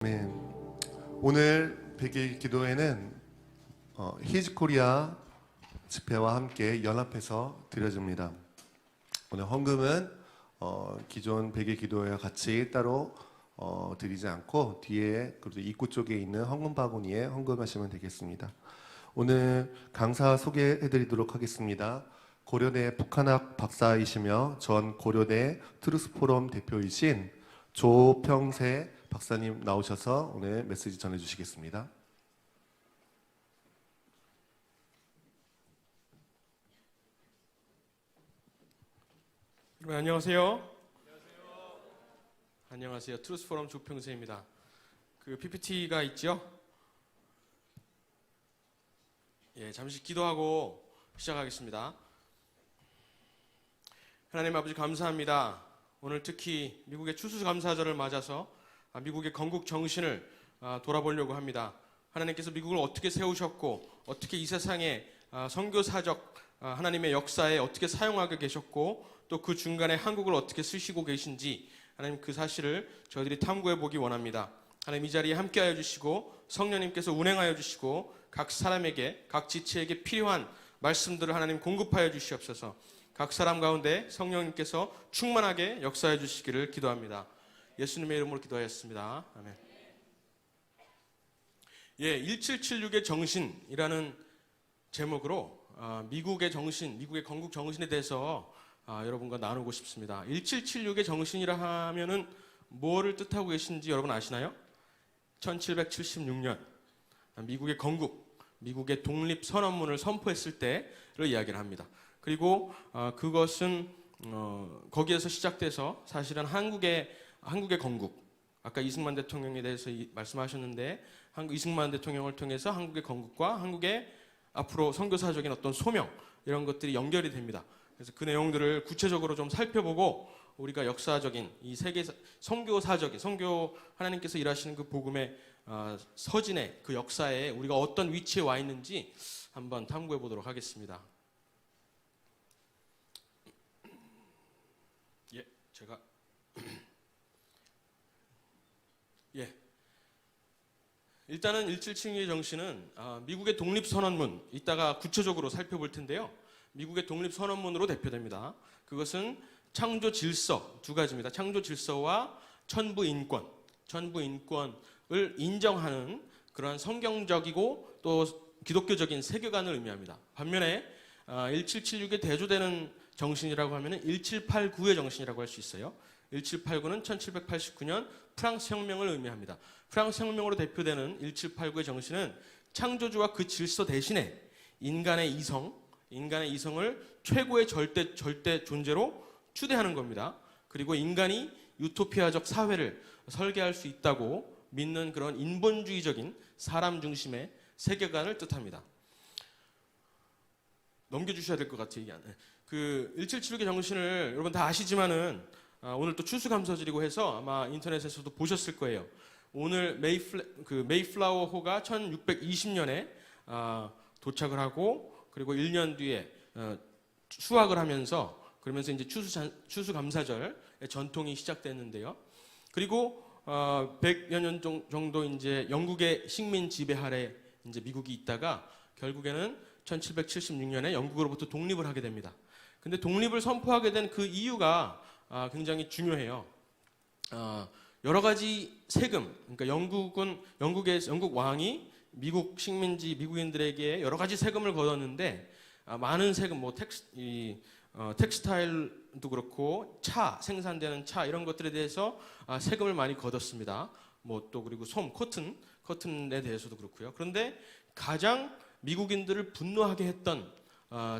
네. 오늘 100일 기도회는 히즈코리아 집회와 함께 연합해서 드려집니다. 오늘 헌금은 기존 100일 기도회와 같이 따로 드리지 않고 뒤에 그리고 입구 쪽에 있는 헌금 바구니에 헌금하시면 되겠습니다. 오늘 강사 소개해드리도록 하겠습니다. 고려대 북한학 박사이시며 전 고려대 트루스포럼 대표이신 조평세 박사님 나오셔서 오늘 메시지 전해주시겠습니다. 여러분 안녕하세요. 안녕하세요. 트루스포럼 조평세입니다. 그 PPT가 있죠? 예, 잠시 기도하고 시작하겠습니다. 하나님 아버지 감사합니다. 오늘 특히 미국의 추수감사절을 맞아서 미국의 건국 정신을 돌아보려고 합니다. 하나님께서 미국을 어떻게 세우셨고 어떻게 이 세상에 선교사적 하나님의 역사에 어떻게 사용하게 계셨고 또 그 중간에 한국을 어떻게 쓰시고 계신지 하나님 그 사실을 저희들이 탐구해 보기 원합니다. 하나님 이 자리에 함께하여 주시고 성령님께서 운행하여 주시고 각 사람에게 각 지체에게 필요한 말씀들을 하나님 공급하여 주시옵소서. 각 사람 가운데 성령님께서 충만하게 역사해 주시기를 기도합니다. 예수님의 이름으로 기도하였습니다. 아멘. 예, 1776의 정신이라는 제목으로 미국의 정신, 미국의 건국 정신에 대해서 여러분과 나누고 싶습니다. 1776의 정신이라 하면은 뭐를 뜻하고 계신지 여러분 아시나요? 1776년 미국의 건국, 미국의 독립 선언문을 선포했을 때를 이야기를 합니다. 그리고 그것은 거기에서 시작돼서 사실은 한국의 건국, 아까 이승만 대통령에 대해서 말씀하셨는데 이승만 대통령을 통해서 한국의 건국과 한국의 앞으로 선교사적인 어떤 소명 이런 것들이 연결이 됩니다. 그래서 그 내용들을 구체적으로 좀 살펴보고 우리가 역사적인 이 세계 선교사적인 선교 하나님께서 일하시는 그 복음의 서진의 그 역사에 우리가 어떤 위치에 와 있는지 한번 탐구해 보도록 하겠습니다. 예, 제가 예. 일단은 1776의 정신은 미국의 독립선언문, 이따가 구체적으로 살펴볼 텐데요. 미국의 독립선언문으로 대표됩니다. 그것은 창조 질서 두 가지입니다. 창조 질서와 천부 인권을 인정하는 그러한 성경적이고 또 기독교적인 세계관을 의미합니다. 반면에 1776에 대조되는 정신이라고 하면 1789의 정신이라고 할 수 있어요. 1789는 1789년 프랑스 혁명을 의미합니다. 프랑스 혁명으로 대표되는 1789의 정신은 창조주와 그 질서 대신에 인간의 이성을 최고의 절대 존재로 추대하는 겁니다. 그리고 인간이 유토피아적 사회를 설계할 수 있다고 믿는 그런 인본주의적인 사람 중심의 세계관을 뜻합니다. 넘겨주셔야 될 것 같아요. 그 1776의 정신을 여러분 다 아시지만은 오늘 또 추수감사절이고 해서 아마 인터넷에서도 보셨을 거예요. 오늘 메이플라워호가 1620년에 도착을 하고 그리고 1년 뒤에 수확을 하면서 그러면서 이제 추수감사절의 전통이 시작됐는데요. 그리고 100여 년 정도 이제 영국의 식민 지배 아래 이제 미국이 있다가 결국에는 1776년에 영국으로부터 독립을 하게 됩니다. 근데 독립을 선포하게 된 그 이유가 굉장히 중요해요. 여러 가지 세금, 그러니까 영국 왕이 미국 식민지 미국인들에게 여러 가지 세금을 걷었는데 많은 세금, 텍스타일도 그렇고 차 생산되는 차 이런 것들에 대해서 세금을 많이 걷었습니다. 또 그리고 코튼에 대해서도 그렇고요. 그런데 가장 미국인들을 분노하게 했던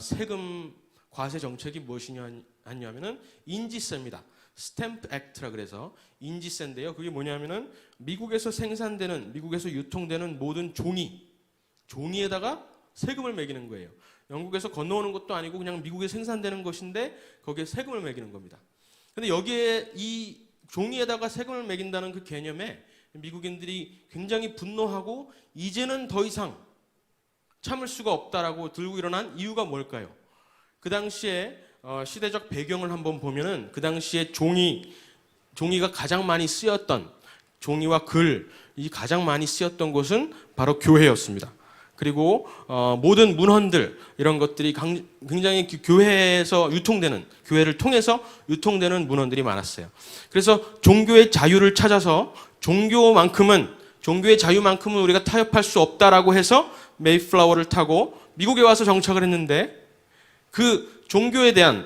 세금 과세 정책이 무엇이냐면은 인지세입니다. 스탬프 액트라 그래서 인지세인데요. 그게 뭐냐면은 미국에서 생산되는, 미국에서 유통되는 모든 종이에다가 세금을 매기는 거예요. 영국에서 건너오는 것도 아니고 그냥 미국에 생산되는 것인데 거기에 세금을 매기는 겁니다. 근데 여기에 이 종이에다가 세금을 매긴다는 그 개념에 미국인들이 굉장히 분노하고 이제는 더 이상 참을 수가 없다라고 들고 일어난 이유가 뭘까요? 그 당시에 시대적 배경을 한번 보면은 그 당시에 종이가 가장 많이 쓰였던 종이와 글 이 가장 많이 쓰였던 곳은 바로 교회였습니다. 그리고 모든 문헌들 이런 것들이 굉장히 교회에서 유통되는, 교회를 통해서 유통되는 문헌들이 많았어요. 그래서 종교의 자유를 찾아서 종교의 자유만큼은 우리가 타협할 수 없다라고 해서 메이플라워를 타고 미국에 와서 정착을 했는데, 그 종교에 대한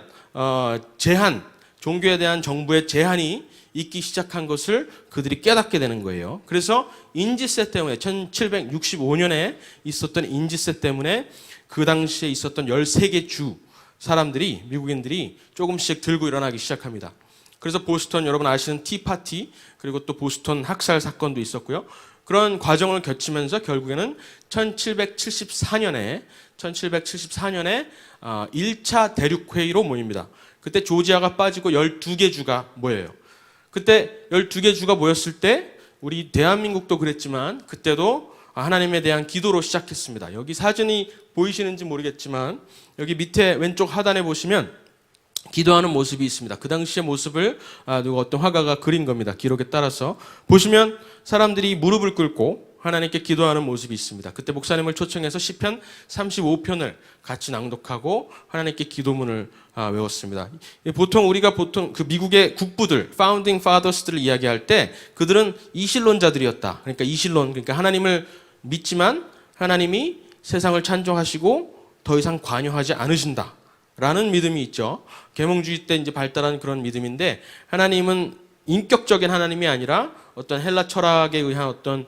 종교에 대한 정부의 제한이 있기 시작한 것을 그들이 깨닫게 되는 거예요. 그래서 인지세 때문에 1765년에 있었던 인지세 때문에 그 당시에 있었던 13개 주 사람들이, 미국인들이 조금씩 들고 일어나기 시작합니다. 그래서 보스턴, 여러분 아시는 티파티, 그리고 또 보스턴 학살 사건도 있었고요. 그런 과정을 거치면서 결국에는 1774년에 1차 대륙회의로 모입니다. 그때 조지아가 빠지고 12개 주가 모여요. 그때 12개 주가 모였을 때 우리 대한민국도 그랬지만 그때도 하나님에 대한 기도로 시작했습니다. 여기 사진이 보이시는지 모르겠지만 여기 밑에 왼쪽 하단에 보시면 기도하는 모습이 있습니다. 그 당시의 모습을 누가 어떤 화가가 그린 겁니다. 기록에 따라서 보시면 사람들이 무릎을 꿇고 하나님께 기도하는 모습이 있습니다. 그때 목사님을 초청해서 시편 35편을 같이 낭독하고 하나님께 기도문을 외웠습니다. 우리가 그 미국의 국부들, 파운딩 파더스들을 이야기할 때 그들은 이신론자들이었다. 그러니까 하나님을 믿지만 하나님이 세상을 찬조하시고 더 이상 관여하지 않으신다. 라는 믿음이 있죠. 계몽주의 때 이제 발달한 그런 믿음인데, 하나님은 인격적인 하나님이 아니라 어떤 헬라 철학에 의한 어떤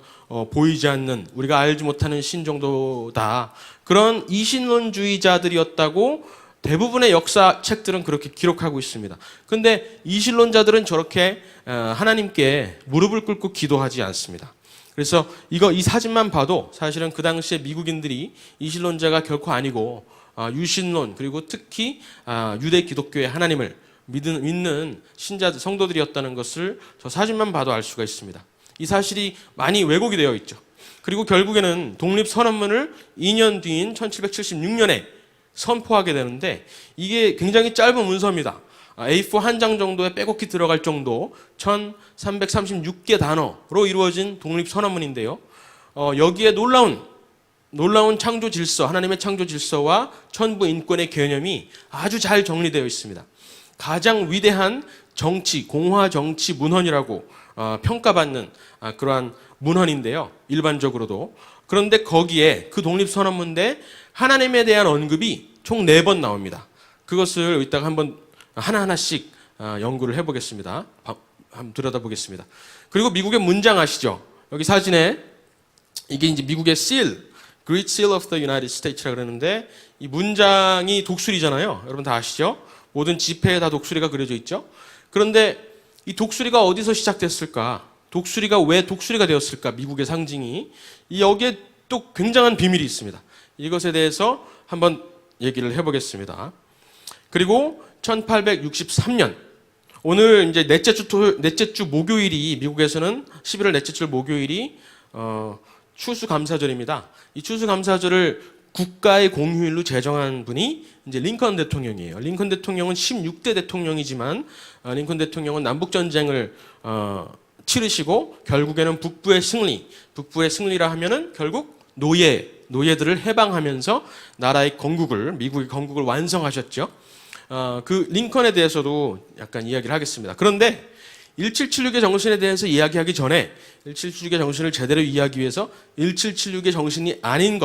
보이지 않는, 우리가 알지 못하는 신 정도다. 그런 이신론주의자들이었다고 대부분의 역사책들은 그렇게 기록하고 있습니다. 근데 이신론자들은 저렇게 하나님께 무릎을 꿇고 기도하지 않습니다. 그래서 이 사진만 봐도 사실은 그 당시에 미국인들이 이신론자가 결코 아니고 유신론, 그리고 특히 유대 기독교의 하나님을 믿는 신자들, 성도들이었다는 것을 저 사진만 봐도 알 수가 있습니다. 이 사실이 많이 왜곡이 되어 있죠. 그리고 결국에는 독립선언문을 2년 뒤인 1776년에 선포하게 되는데, 이게 굉장히 짧은 문서입니다. A4 한 장 정도에 빼곡히 들어갈 정도 1336개 단어로 이루어진 독립선언문인데요. 여기에 놀라운 창조 질서, 하나님의 창조 질서와 천부 인권의 개념이 아주 잘 정리되어 있습니다. 가장 위대한 정치, 공화 정치 문헌이라고 평가받는 그러한 문헌인데요. 일반적으로도. 그런데 거기에 그 독립선언문에 하나님에 대한 언급이 총 4번 나옵니다. 그것을 이따가 한번 하나하나씩 연구를 해보겠습니다. 한번 들여다보겠습니다. 그리고 미국의 문장 아시죠? 여기 사진에 이게 이제 미국의 Great Seal of the United States라고 그러는데, 이 문장이 독수리잖아요. 여러분 다 아시죠? 모든 지폐에 다 독수리가 그려져 있죠? 그런데 이 독수리가 어디서 시작됐을까? 독수리가 왜 독수리가 되었을까? 미국의 상징이. 여기에 또 굉장한 비밀이 있습니다. 이것에 대해서 한번 얘기를 해보겠습니다. 그리고 1863년, 오늘 이제 넷째 주 목요일이, 미국에서는 11월 넷째 주 목요일이 추수감사절입니다. 이 추수감사절을 국가의 공휴일로 제정한 분이 이제 링컨 대통령이에요. 링컨 대통령은 16대 대통령이지만 링컨 대통령은 남북전쟁을 치르시고 결국에는 북부의 승리라 하면은 결국 노예들을 해방하면서 미국의 건국을 완성하셨죠. 그 링컨에 대해서도 약간 이야기를 하겠습니다. 그런데 1776의 정신에 대해서 이야기하기 전에 1776의 정신을 제대로 이해하기 위해서 1776의 정신이 아닌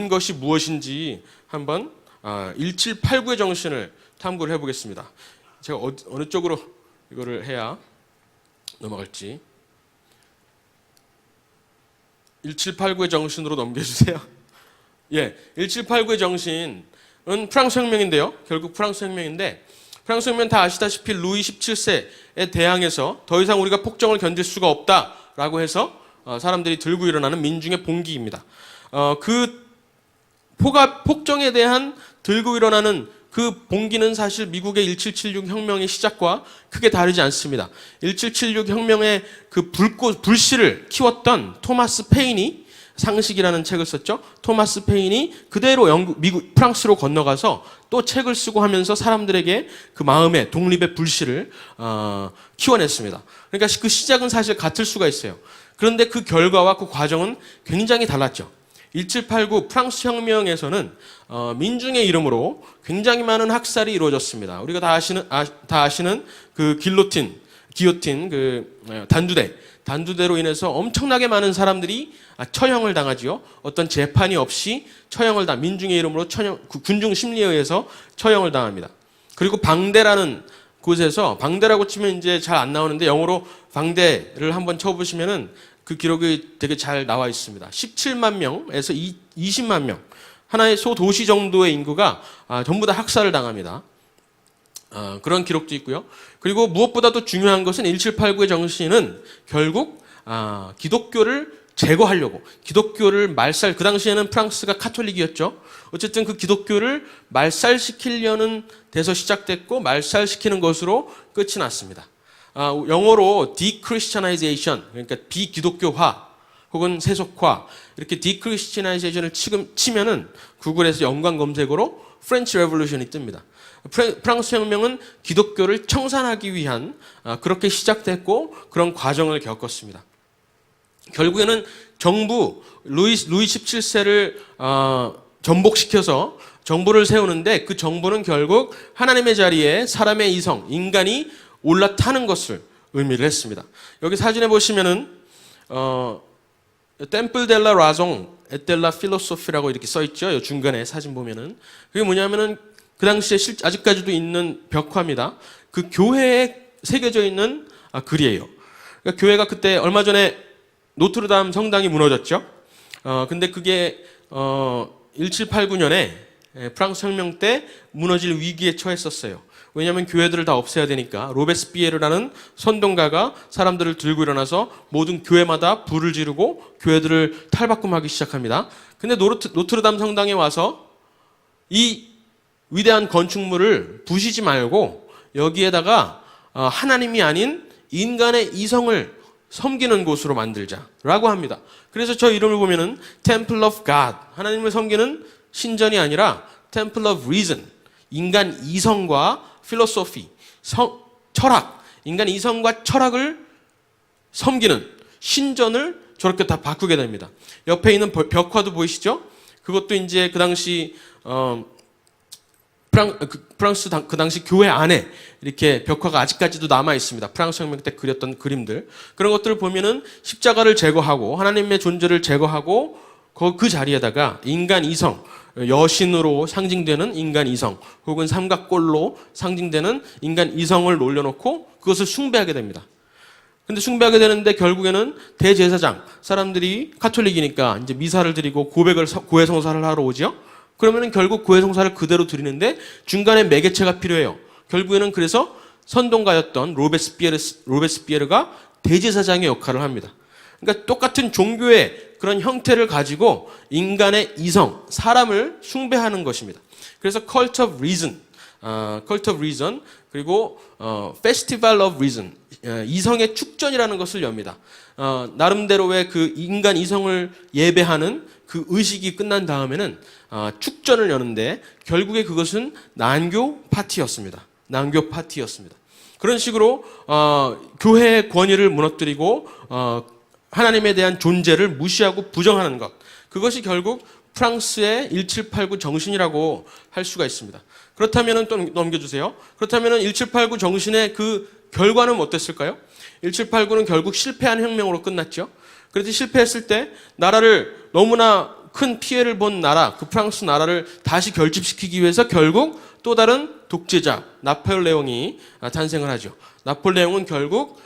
것이 무엇인지 한번 1789의 정신을 탐구를 해보겠습니다. 제가 어느 쪽으로 이거를 해야 넘어갈지. 1789의 정신으로 넘겨주세요. 1789의 정신은 프랑스 혁명인데요. 결국 프랑스 혁명인데, 프랑스 혁명 다 아시다시피 루이 17세에 대항해서 더 이상 우리가 폭정을 견딜 수가 없다라고 해서 사람들이 들고 일어나는 민중의 봉기입니다. 그 폭정에 대한 들고 일어나는 그 봉기는 사실 미국의 1776 혁명의 시작과 크게 다르지 않습니다. 1776 혁명의 그 불씨를 키웠던 토마스 페인이 상식이라는 책을 썼죠. 토마스 페인이 그대로 프랑스로 건너가서 또 책을 쓰고 하면서 사람들에게 그 마음의 독립의 불씨를 키워냈습니다. 그러니까 그 시작은 사실 같을 수가 있어요. 그런데 그 결과와 그 과정은 굉장히 달랐죠. 1789 프랑스 혁명에서는 민중의 이름으로 굉장히 많은 학살이 이루어졌습니다. 우리가 다 아시는 그 기요틴 그 단두대로 인해서 엄청나게 많은 사람들이 처형을 당하지요. 어떤 재판이 없이 민중의 이름으로 군중 심리에 의해서 처형을 당합니다. 그리고 방대라는 곳에서, 방대라고 치면 이제 잘 안 나오는데 영어로 방대를 한번 쳐보시면은 그 기록이 되게 잘 나와 있습니다. 17만 명에서 20만 명, 하나의 소도시 정도의 인구가 전부 다 학살을 당합니다. 그런 기록도 있고요. 그리고 무엇보다도 중요한 것은 1789의 정신은 결국 기독교를 제거하려고, 기독교를 그 당시에는 프랑스가 카톨릭이었죠. 어쨌든 그 기독교를 말살시키려는 데서 시작됐고 말살시키는 것으로 끝이 났습니다. 영어로 dechristtianization, 그러니까 비기독교화 혹은 세속화, 이렇게 dechristtianization을 치면은 구글에서 연관 검색어로 French Revolution이 뜨니다. 프랑스 혁명은 기독교를 청산하기 위한 그렇게 시작됐고 그런 과정을 겪었습니다. 결국에는 정부 루이 17세를 전복시켜서 정부를 세우는데 그 정부는 결국 하나님의 자리에 사람의 이성, 인간이 올라타는 것을 의미를 했습니다. 여기 사진에 보시면은 템플 델라 라종 에텔라 필로소피라고 이렇게 써 있죠. 중간에 사진 보면은 그게 뭐냐면은 그 당시에 아직까지도 있는 벽화입니다. 그 교회에 새겨져 있는 글이에요. 그러니까 교회가 그때 얼마 전에 노트르담 성당이 무너졌죠. 근데 그게 1789년에 프랑스 혁명 때 무너질 위기에 처했었어요. 왜냐하면 교회들을 다 없애야 되니까 로베스피에르라는 선동가가 사람들을 들고 일어나서 모든 교회마다 불을 지르고 교회들을 탈바꿈하기 시작합니다. 근데 노트르담 성당에 와서 이 위대한 건축물을 부시지 말고 여기에다가 하나님이 아닌 인간의 이성을 섬기는 곳으로 만들자라고 합니다. 그래서 저 이름을 보면은 Temple of God, 하나님을 섬기는 신전이 아니라 Temple of Reason, 인간 이성과 Philosophy, 철학, 인간 이성과 철학을 섬기는 신전을 저렇게 다 바꾸게 됩니다. 옆에 있는 벽화도 보이시죠? 그것도 이제 그 당시 프랑스 그 당시 교회 안에 이렇게 벽화가 아직까지도 남아 있습니다. 프랑스 혁명 때 그렸던 그림들. 그런 것들을 보면은 십자가를 제거하고 하나님의 존재를 제거하고 그 자리에다가 인간 이성, 여신으로 상징되는 인간 이성 혹은 삼각골로 상징되는 인간 이성을 올려놓고 그것을 숭배하게 됩니다. 근데 숭배하게 되는데 결국에는 대제사장, 사람들이 카톨릭이니까 이제 미사를 드리고 고해성사를 하러 오죠. 그러면은 결국 고해성사를 그대로 드리는데 중간에 매개체가 필요해요. 결국에는 그래서 선동가였던 로베스피에르가 대제사장의 역할을 합니다. 그러니까 똑같은 종교의 그런 형태를 가지고 인간의 이성, 사람을 숭배하는 것입니다. 그래서 Cult of Reason, 그리고 Festival of Reason, 이성의 축전이라는 것을 엽니다. 나름대로의 그 인간 이성을 예배하는 그 의식이 끝난 다음에는 축전을 여는데 결국에 그것은 난교 파티였습니다. 그런 식으로 교회의 권위를 무너뜨리고 하나님에 대한 존재를 무시하고 부정하는 것, 그것이 결국 프랑스의 1789 정신이라고 할 수가 있습니다. 그렇다면 또 넘겨주세요. 그렇다면 1789 정신의 그 결과는 어땠을까요? 1789는 결국 실패한 혁명으로 끝났죠. 그래서 실패했을 때 나라를 너무나 큰 피해를 본 나라, 그 프랑스 나라를 다시 결집시키기 위해서 결국 또 다른 독재자 나폴레옹이 탄생을 하죠. 나폴레옹은 결국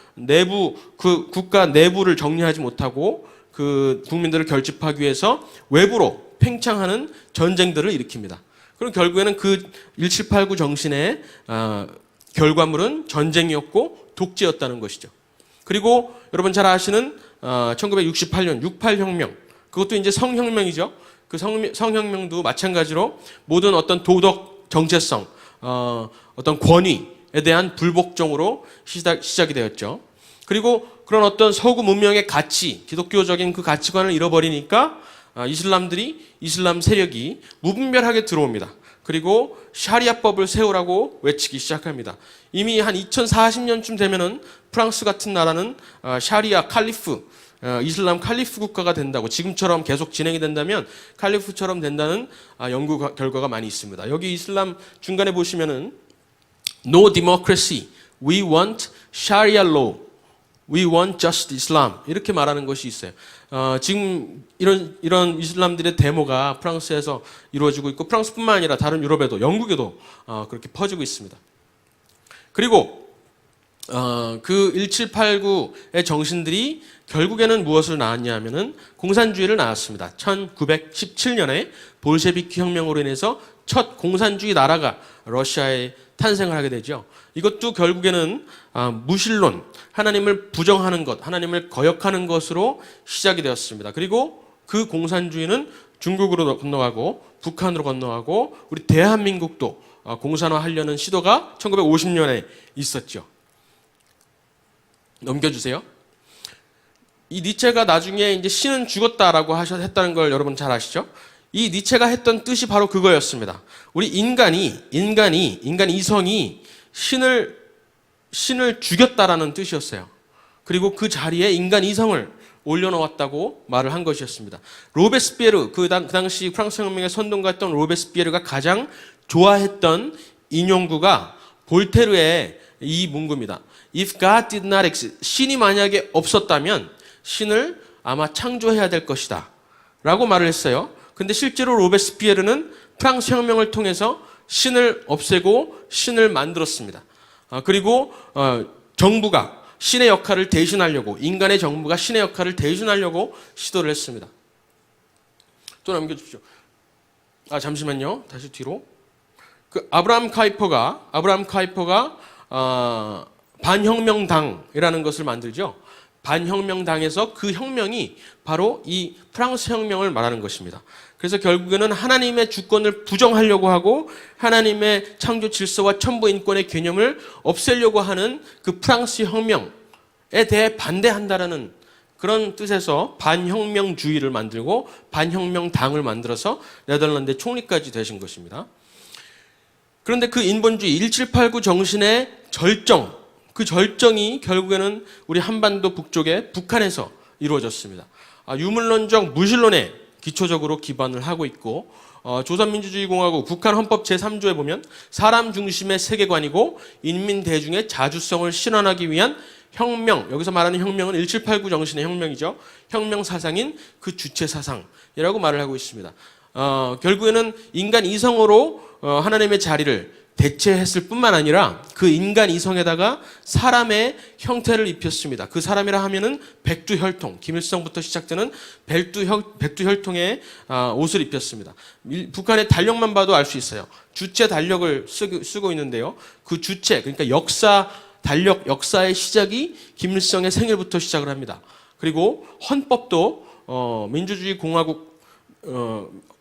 그 국가 내부를 정리하지 못하고 그 국민들을 결집하기 위해서 외부로 팽창하는 전쟁들을 일으킵니다. 그럼 결국에는 그 1789 정신의 결과물은 전쟁이었고 독재였다는 것이죠. 그리고 여러분 잘 아시는 1968년 68혁명, 그것도 이제 성혁명이죠. 그 성혁명도 마찬가지로 모든 어떤 도덕 정체성, 어떤 권위에 대한 불복종으로 시작이 되었죠. 그리고 그런 어떤 서구 문명의 가치, 기독교적인 그 가치관을 잃어버리니까 이슬람 세력이 무분별하게 들어옵니다. 그리고 샤리아법을 세우라고 외치기 시작합니다. 이미 한 2040년쯤 되면은 프랑스 같은 나라는 샤리아 칼리프, 이슬람 칼리프 국가가 된다고 지금처럼 계속 진행이 된다면 칼리프처럼 된다는 연구 결과가 많이 있습니다. 여기 이슬람 중간에 보시면은 No democracy, we want Sharia law, we want just Islam 이렇게 말하는 것이 있어요. 지금 이런 이슬람들의 데모가 프랑스에서 이루어지고 있고 프랑스뿐만 아니라 다른 유럽에도 영국에도 그렇게 퍼지고 있습니다. 그리고 그 1789의 정신들이 결국에는 무엇을 낳았냐 하면은 공산주의를 낳았습니다. 1917년에 볼셰비키 혁명으로 인해서 첫 공산주의 나라가 러시아에 탄생을 하게 되죠. 이것도 결국에는 무신론, 하나님을 부정하는 것, 하나님을 거역하는 것으로 시작이 되었습니다. 그리고 그 공산주의는 중국으로 건너가고 북한으로 건너가고 우리 대한민국도 공산화하려는 시도가 1950년에 있었죠. 넘겨주세요. 이 니체가 나중에 이제 신은 죽었다라고 했다는 걸 여러분 잘 아시죠? 이 니체가 했던 뜻이 바로 그거였습니다. 우리 인간 이성이 신을 죽였다라는 뜻이었어요. 그리고 그 자리에 인간 이성을 올려놓았다고 말을 한 것이었습니다. 로베스피에르, 그 당시 프랑스 혁명의 선동가였던 로베스피에르가 가장 좋아했던 인용구가 볼테르의 이 문구입니다. If God did not exist, 신이 만약에 없었다면 신을 아마 창조해야 될 것이다 라고 말을 했어요. 근데 실제로 로베스피에르는 프랑스 혁명을 통해서 신을 없애고 신을 만들었습니다. 그리고 정부가 신의 역할을 대신하려고, 인간의 정부가 신의 역할을 대신하려고 시도를 했습니다. 또 넘겨주십시오. 잠시만요. 다시 뒤로. 그 아브라함 카이퍼가 반혁명당이라는 것을 만들죠. 반혁명당에서 그 혁명이 바로 이 프랑스 혁명을 말하는 것입니다. 그래서 결국에는 하나님의 주권을 부정하려고 하고 하나님의 창조 질서와 천부 인권의 개념을 없애려고 하는 그 프랑스 혁명에 대해 반대한다라는 그런 뜻에서 반혁명주의를 만들고 반혁명당을 만들어서 네덜란드의 총리까지 되신 것입니다. 그런데 그 인본주의 1789 정신의 절정, 그 절정이 결국에는 우리 한반도 북쪽의 북한에서 이루어졌습니다. 유물론적 무신론에 기초적으로 기반을 하고 있고 조선민주주의공화국 북한 헌법 제3조에 보면 사람 중심의 세계관이고 인민 대중의 자주성을 실현하기 위한 혁명, 여기서 말하는 혁명은 1789 정신의 혁명이죠. 혁명 사상인 그 주체 사상이라고 말을 하고 있습니다. 결국에는 인간 이성으로 하나님의 자리를 대체했을 뿐만 아니라 그 인간 이성에다가 사람의 형태를 입혔습니다. 그 사람이라 하면은 백두혈통, 김일성부터 시작되는 백두혈통의 옷을 입혔습니다. 북한의 달력만 봐도 알 수 있어요. 주체 달력을 쓰고 있는데요. 그 주체, 그러니까 역사 달력, 역사의 시작이 김일성의 생일부터 시작을 합니다. 그리고 헌법도 민주주의 공화국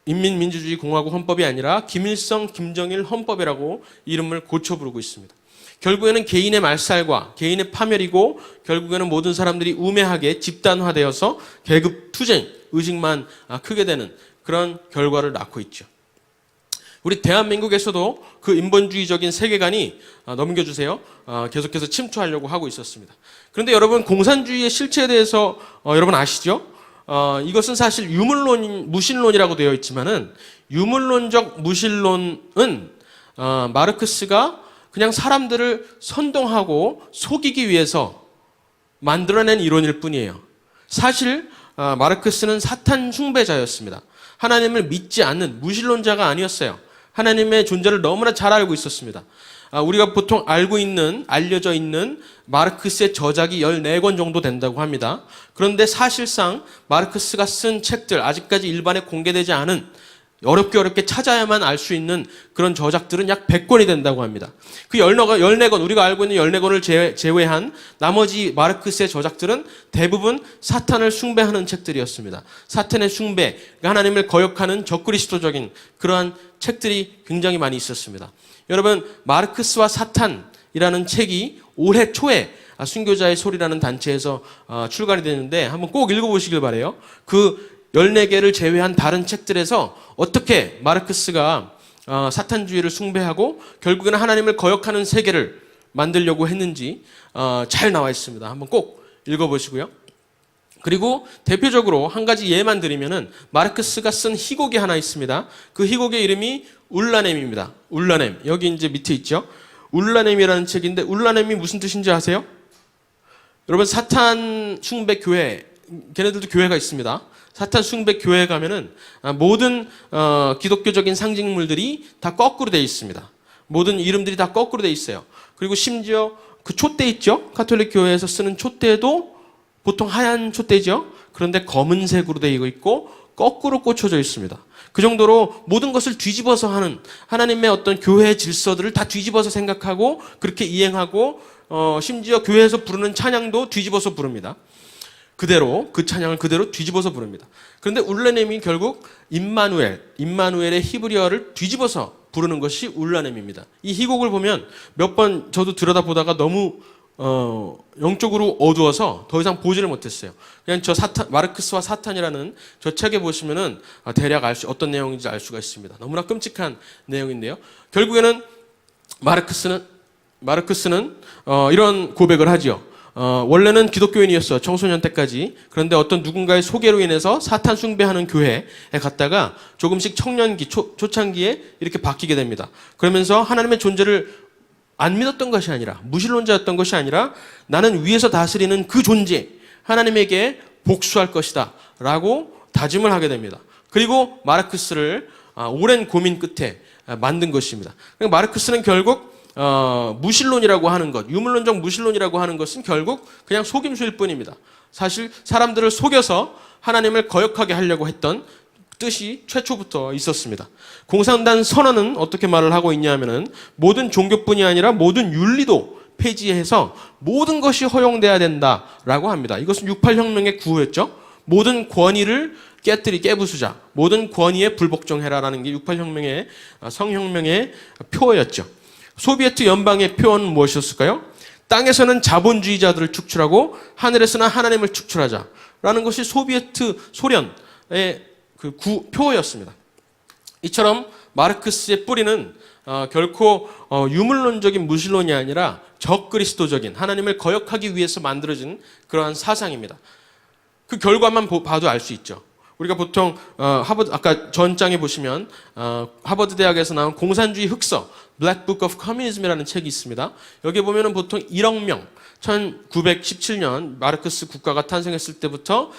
인민민주주의 공화국 헌법이 아니라 김일성, 김정일 헌법이라고 이름을 고쳐 부르고 있습니다. 결국에는 개인의 말살과 개인의 파멸이고 결국에는 모든 사람들이 우매하게 집단화되어서 계급 투쟁, 의식만 크게 되는 그런 결과를 낳고 있죠. 우리 대한민국에서도 그 인본주의적인 세계관이 넘겨주세요. 계속해서 침투하려고 하고 있었습니다. 그런데 여러분 공산주의의 실체에 대해서 여러분 아시죠? 이것은 사실 무신론이라고 되어 있지만은 유물론적 무신론은 마르크스가 그냥 사람들을 선동하고 속이기 위해서 만들어낸 이론일 뿐이에요. 사실 마르크스는 사탄 숭배자였습니다. 하나님을 믿지 않는 무신론자가 아니었어요. 하나님의 존재를 너무나 잘 알고 있었습니다. 우리가 보통 알려져 있는 마르크스의 저작이 14권 정도 된다고 합니다. 그런데 사실상 마르크스가 쓴 책들, 아직까지 일반에 공개되지 않은 어렵게 찾아야만 알 수 있는 그런 저작들은 약 100권이 된다고 합니다. 그 14권, 우리가 알고 있는 14권을 제외한 나머지 마르크스의 저작들은 대부분 사탄을 숭배하는 책들이었습니다. 사탄의 숭배, 하나님을 거역하는 적그리스도적인 그러한 책들이 굉장히 많이 있었습니다. 여러분, 마르크스와 사탄이라는 책이 올해 초에 순교자의 소리라는 단체에서 출간이 됐는데 한번 꼭 읽어보시길 바라요. 그 14개를 제외한 다른 책들에서 어떻게 마르크스가 사탄주의를 숭배하고 결국에는 하나님을 거역하는 세계를 만들려고 했는지 잘 나와 있습니다. 한번 꼭 읽어보시고요. 그리고 대표적으로 한 가지 예만 드리면은 마르크스가 쓴 희곡이 하나 있습니다. 그 희곡의 이름이 울라넴입니다. 울라넴. 여기 이제 밑에 있죠. 울라넴이라는 책인데 울라넴이 무슨 뜻인지 아세요? 여러분 사탄 숭배 교회, 걔네들도 교회가 있습니다. 사탄 숭배 교회에 가면은 모든 기독교적인 상징물들이 다 거꾸로 되어 있습니다. 모든 이름들이 다 거꾸로 되어 있어요. 그리고 심지어 그 촛대 있죠? 가톨릭 교회에서 쓰는 촛대도 보통 하얀 촛대죠. 그런데 검은색으로 되어 있고 거꾸로 꽂혀져 있습니다. 그 정도로 모든 것을 뒤집어서 하는 하나님의 어떤 교회 질서들을 다 뒤집어서 생각하고 그렇게 이행하고 심지어 교회에서 부르는 찬양도 뒤집어서 부릅니다. 그대로 그 찬양을 그대로 뒤집어서 부릅니다. 그런데 울라넴이 결국 임마누엘의 히브리어를 뒤집어서 부르는 것이 울라넴입니다. 이 희곡을 보면 몇 번 저도 들여다보다가 너무 영적으로 어두워서 더 이상 보지를 못했어요. 그냥 마르크스와 사탄이라는 저 책에 보시면은 대략 어떤 내용인지 알 수가 있습니다. 너무나 끔찍한 내용인데요. 결국에는 마르크스는 이런 고백을 하죠. 원래는 기독교인이었어요. 청소년 때까지. 그런데 어떤 누군가의 소개로 인해서 사탄 숭배하는 교회에 갔다가 조금씩 청년기, 초창기에 이렇게 바뀌게 됩니다. 그러면서 하나님의 존재를 안 믿었던 것이 아니라, 무신론자였던 것이 아니라 나는 위에서 다스리는 그 존재, 하나님에게 복수할 것이다 라고 다짐을 하게 됩니다. 그리고 마르크스를 오랜 고민 끝에 만든 것입니다. 그러니까 마르크스는 결국 무신론이라고 하는 것, 유물론적 무신론이라고 하는 것은 결국 그냥 속임수일 뿐입니다. 사실 사람들을 속여서 하나님을 거역하게 하려고 했던 뜻이 최초부터 있었습니다. 공산당 선언은 어떻게 말을 하고 있냐 하면은 모든 종교뿐이 아니라 모든 윤리도 폐지해서 모든 것이 허용돼야 된다라고 합니다. 이것은 68혁명의 구호였죠. 모든 권위를 깨부수자, 모든 권위에 불복종해라라는 게 68혁명의 성혁명의 표어였죠. 소비에트 연방의 표어는 무엇이었을까요? 땅에서는 자본주의자들을 축출하고 하늘에서는 하나님을 축출하자라는 것이 소비에트 소련의 그 표어였습니다. 이처럼 마르크스의 뿌리는 결코 유물론적인 무신론이 아니라 적그리스도적인 하나님을 거역하기 위해서 만들어진 그러한 사상입니다. 그 결과만 봐도 알 수 있죠. 우리가 보통 하버드 아까 전장에 보시면 하버드 대학에서 나온 공산주의 흑서 Black Book of Communism이라는 책이 있습니다. 여기 보면은 보통 1억 명 1917년 마르크스 국가가 탄생했을 때부터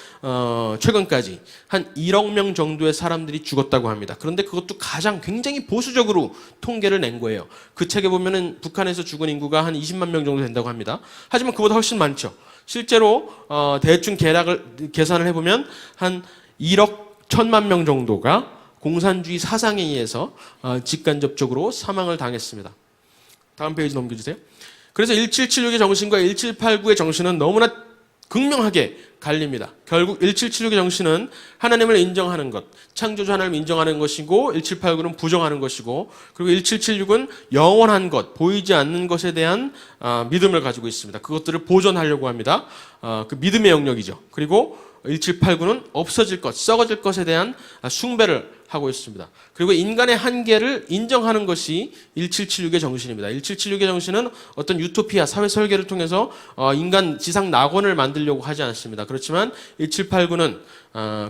최근까지 한 1억 명 정도의 사람들이 죽었다고 합니다. 그런데 그것도 가장 굉장히 보수적으로 통계를 낸 거예요. 그 책에 보면은 북한에서 죽은 인구가 한 20만 명 정도 된다고 합니다. 하지만 그보다 훨씬 많죠. 실제로 대충 계산을 해보면 한 1억 1천만 명 정도가 공산주의 사상에 의해서 직간접적으로 사망을 당했습니다. 다음 페이지 넘겨주세요. 그래서 1776의 정신과 1789의 정신은 너무나 극명하게 갈립니다. 결국 1776의 정신은 하나님을 인정하는 것, 창조주 하나님을 인정하는 것이고 1789는 부정하는 것이고 그리고 1776은 영원한 것, 보이지 않는 것에 대한 믿음을 가지고 있습니다. 그것들을 보존하려고 합니다. 그 믿음의 영역이죠. 그리고 1789는 없어질 것, 썩어질 것에 대한 숭배를 하고 있습니다. 그리고 인간의 한계를 인정하는 것이 1776의 정신입니다. 1776의 정신은 어떤 유토피아, 사회 설계를 통해서 인간 지상 낙원을 만들려고 하지 않습니다. 그렇지만 1789는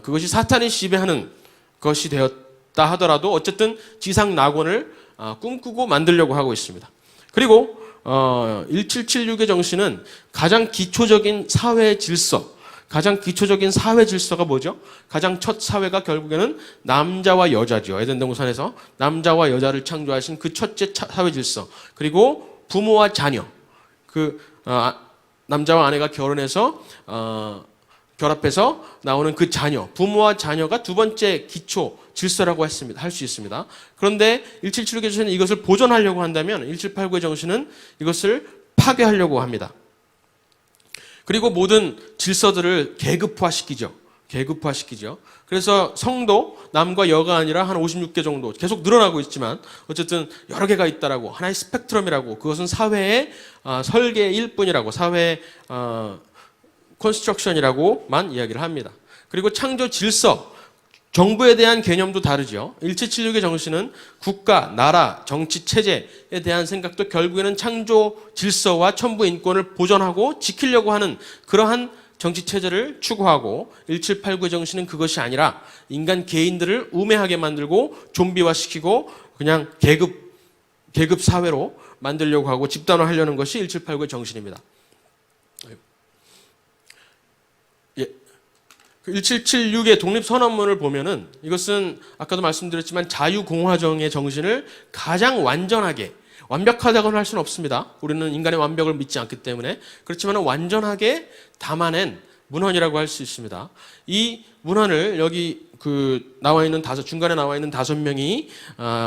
그것이 사탄이 지배하는 것이 되었다 하더라도 어쨌든 지상 낙원을 꿈꾸고 만들려고 하고 있습니다. 그리고 1776의 정신은 가장 기초적인 사회 질서, 가장 기초적인 사회 질서가 뭐죠? 가장 첫 사회가 결국에는 남자와 여자죠. 에덴 동산에서 남자와 여자를 창조하신 그 첫째 사회 질서. 그리고 부모와 자녀. 남자와 아내가 결혼해서 결합해서 나오는 그 자녀. 부모와 자녀가 두 번째 기초 질서라고 할 수 있습니다. 그런데 1776의 정신은 이것을 보존하려고 한다면 1789의 정신은 이것을 파괴하려고 합니다. 그리고 모든 질서들을 계급화시키죠. 그래서 성도, 남과 여가 아니라 한 56개 정도 계속 늘어나고 있지만 어쨌든 여러 개가 있다라고 하나의 스펙트럼이라고 그것은 사회의 설계일 뿐이라고 사회의 컨스트럭션이라고만 이야기를 합니다. 그리고 창조 질서, 정부에 대한 개념도 다르죠. 1776의 정신은 국가, 나라, 정치, 체제에 대한 생각도 결국에는 창조 질서와 천부 인권을 보존하고 지키려고 하는 그러한 정치 체제를 추구하고 1789의 정신은 그것이 아니라 인간 개인들을 우매하게 만들고 좀비화시키고 그냥 계급 사회로 만들려고 하고 집단화하려는 것이 1789의 정신입니다. 1776의 독립선언문을 보면은 이것은 아까도 말씀드렸지만 자유공화정의 정신을 가장 완벽하다고는 할 수는 없습니다. 우리는 인간의 완벽을 믿지 않기 때문에. 그렇지만 완전하게 담아낸 문헌이라고 할 수 있습니다. 이 문헌을 여기 중간에 나와 있는 5명이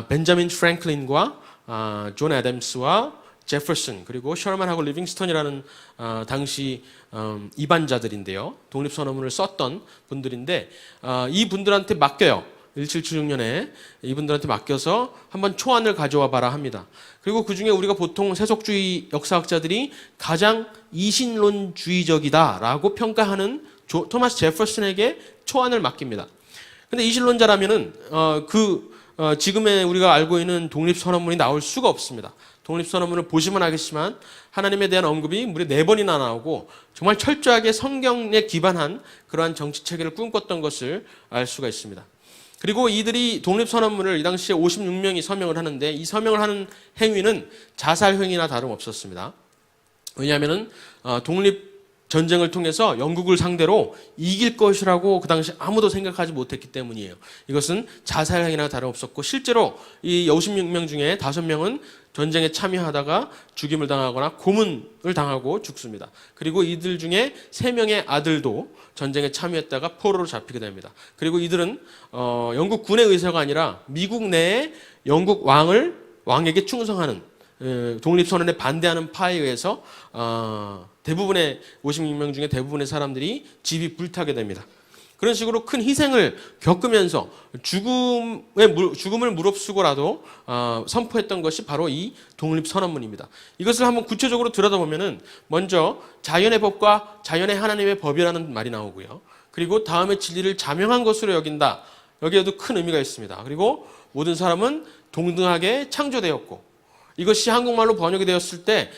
벤자민 프랭클린과 존 애덤스와 제퍼슨 그리고 셔먼하고 리빙스턴이라는 당시 이반자들인데요. 독립선언문을 썼던 분들인데 이 분들한테 맡겨요. 1776년에 이분들한테 맡겨서 한번 초안을 가져와 봐라 합니다. 그리고 그중에 우리가 보통 세속주의 역사학자들이 가장 이신론주의적이다라고 평가하는 토마스 제퍼슨에게 초안을 맡깁니다. 근데 이신론자라면은 지금의 우리가 알고 있는 독립선언문이 나올 수가 없습니다. 독립선언문을 보시면 알겠지만 하나님에 대한 언급이 무려 4번이나 나오고 정말 철저하게 성경에 기반한 그러한 정치체계를 꿈꿨던 것을 알 수가 있습니다. 그리고 이들이 독립선언문을 이 당시에 56명이 서명을 하는데 이 서명을 하는 행위는 자살행위나 다름없었습니다. 왜냐하면 독립전쟁을 통해서 영국을 상대로 이길 것이라고 그 당시 아무도 생각하지 못했기 때문이에요. 이것은 자살행위나 다름없었고 실제로 이 56명 중에 5명은 전쟁에 참여하다가 죽임을 당하거나 고문을 당하고 죽습니다. 그리고 이들 중에 3명의 아들도 전쟁에 참여했다가 포로로 잡히게 됩니다. 그리고 이들은 영국 군의 의사가 아니라 미국 내에 영국 왕에게 충성하는 독립선언에 반대하는 파에 의해서 대부분의 56명 중에 대부분의 사람들이 집이 불타게 됩니다. 그런 식으로 큰 희생을 겪으면서 죽음을 무릅쓰고라도 선포했던 것이 바로 이 독립선언문입니다. 이것을 한번 구체적으로 들여다보면은 먼저 자연의 법과 자연의 하나님의 법이라는 말이 나오고요. 그리고 다음에 진리를 자명한 것으로 여긴다. 여기에도 큰 의미가 있습니다. 그리고 모든 사람은 동등하게 창조되었고 이것이 한국말로 번역이 되었을 때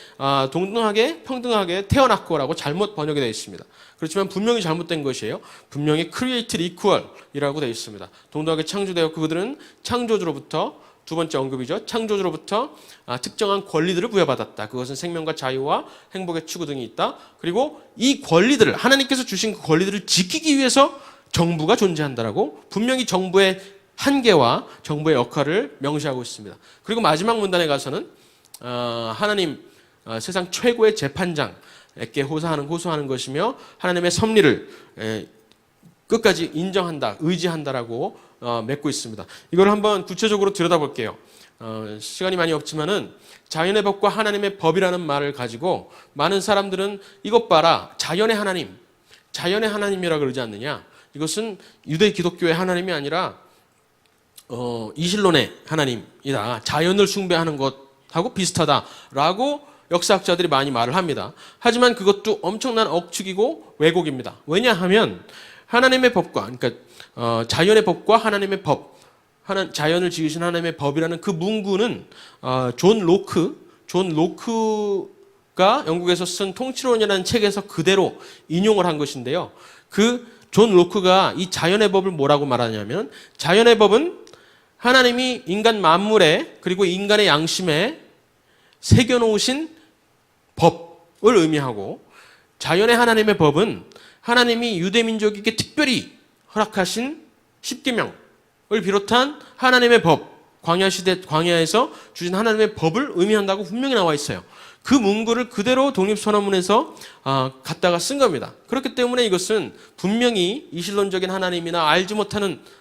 동등하게 평등하게 태어났고라고 잘못 번역이 되어 있습니다. 그렇지만 분명히 잘못된 것이에요. 분명히 created equal이라고 되어 있습니다. 동등하게 창조되었고 그들은 창조주로부터 두 번째 언급이죠. 창조주로부터 특정한 권리들을 부여받았다. 그것은 생명과 자유와 행복의 추구 등이 있다. 그리고 이 권리들을 하나님께서 주신 그 권리들을 지키기 위해서 정부가 존재한다라고 분명히 정부의 한계와 정부의 역할을 명시하고 있습니다. 그리고 마지막 문단에 가서는 하나님 세상 최고의 재판장에게 호소하는 것이며 하나님의 섭리를 끝까지 인정한다, 의지한다라고 맺고 있습니다. 이걸 한번 구체적으로 들여다볼게요. 시간이 많이 없지만은 자연의 법과 하나님의 법이라는 말을 가지고 많은 사람들은 이것 봐라, 자연의 하나님이라 그러지 않느냐? 이것은 유대 기독교의 하나님이 아니라 이신론의 하나님이다. 자연을 숭배하는 것하고 비슷하다라고 역사학자들이 많이 말을 합니다. 하지만 그것도 엄청난 억측이고 왜곡입니다. 왜냐하면 하나님의 법과 그러니까 자연의 법과 하나님의 법, 자연을 지으신 하나님의 법이라는 그 문구는 존 로크가 영국에서 쓴 통치론이라는 책에서 그대로 인용을 한 것인데요. 그 존 로크가 이 자연의 법을 뭐라고 말하냐면 자연의 법은 하나님이 인간 만물에 그리고 인간의 양심에 새겨놓으신 법을 의미하고 자연의 하나님의 법은 하나님이 유대민족에게 특별히 허락하신 십계명을 비롯한 하나님의 법, 광야에서 주신 하나님의 법을 의미한다고 분명히 나와 있어요. 그 문구를 그대로 독립선언문에서 갖다가 쓴 겁니다. 그렇기 때문에 이것은 분명히 이신론적인 하나님이나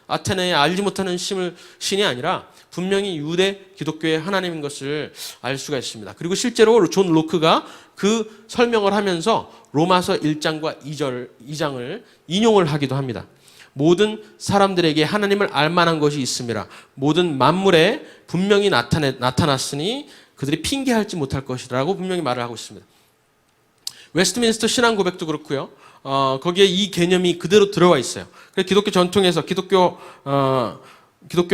아테네의 알지 못하는 신이 아니라 분명히 유대 기독교의 하나님인 것을 알 수가 있습니다. 그리고 실제로 존 로크가 그 설명을 하면서 로마서 1장과 2장을 인용을 하기도 합니다. 모든 사람들에게 하나님을 알만한 것이 있음이라. 모든 만물에 분명히 나타났으니 그들이 핑계할지 못할 것이라고 분명히 말을 하고 있습니다. 웨스트민스터 신앙 고백도 그렇고요. 거기에 이 개념이 그대로 들어와 있어요. 그래서 기독교 전통에서 기독교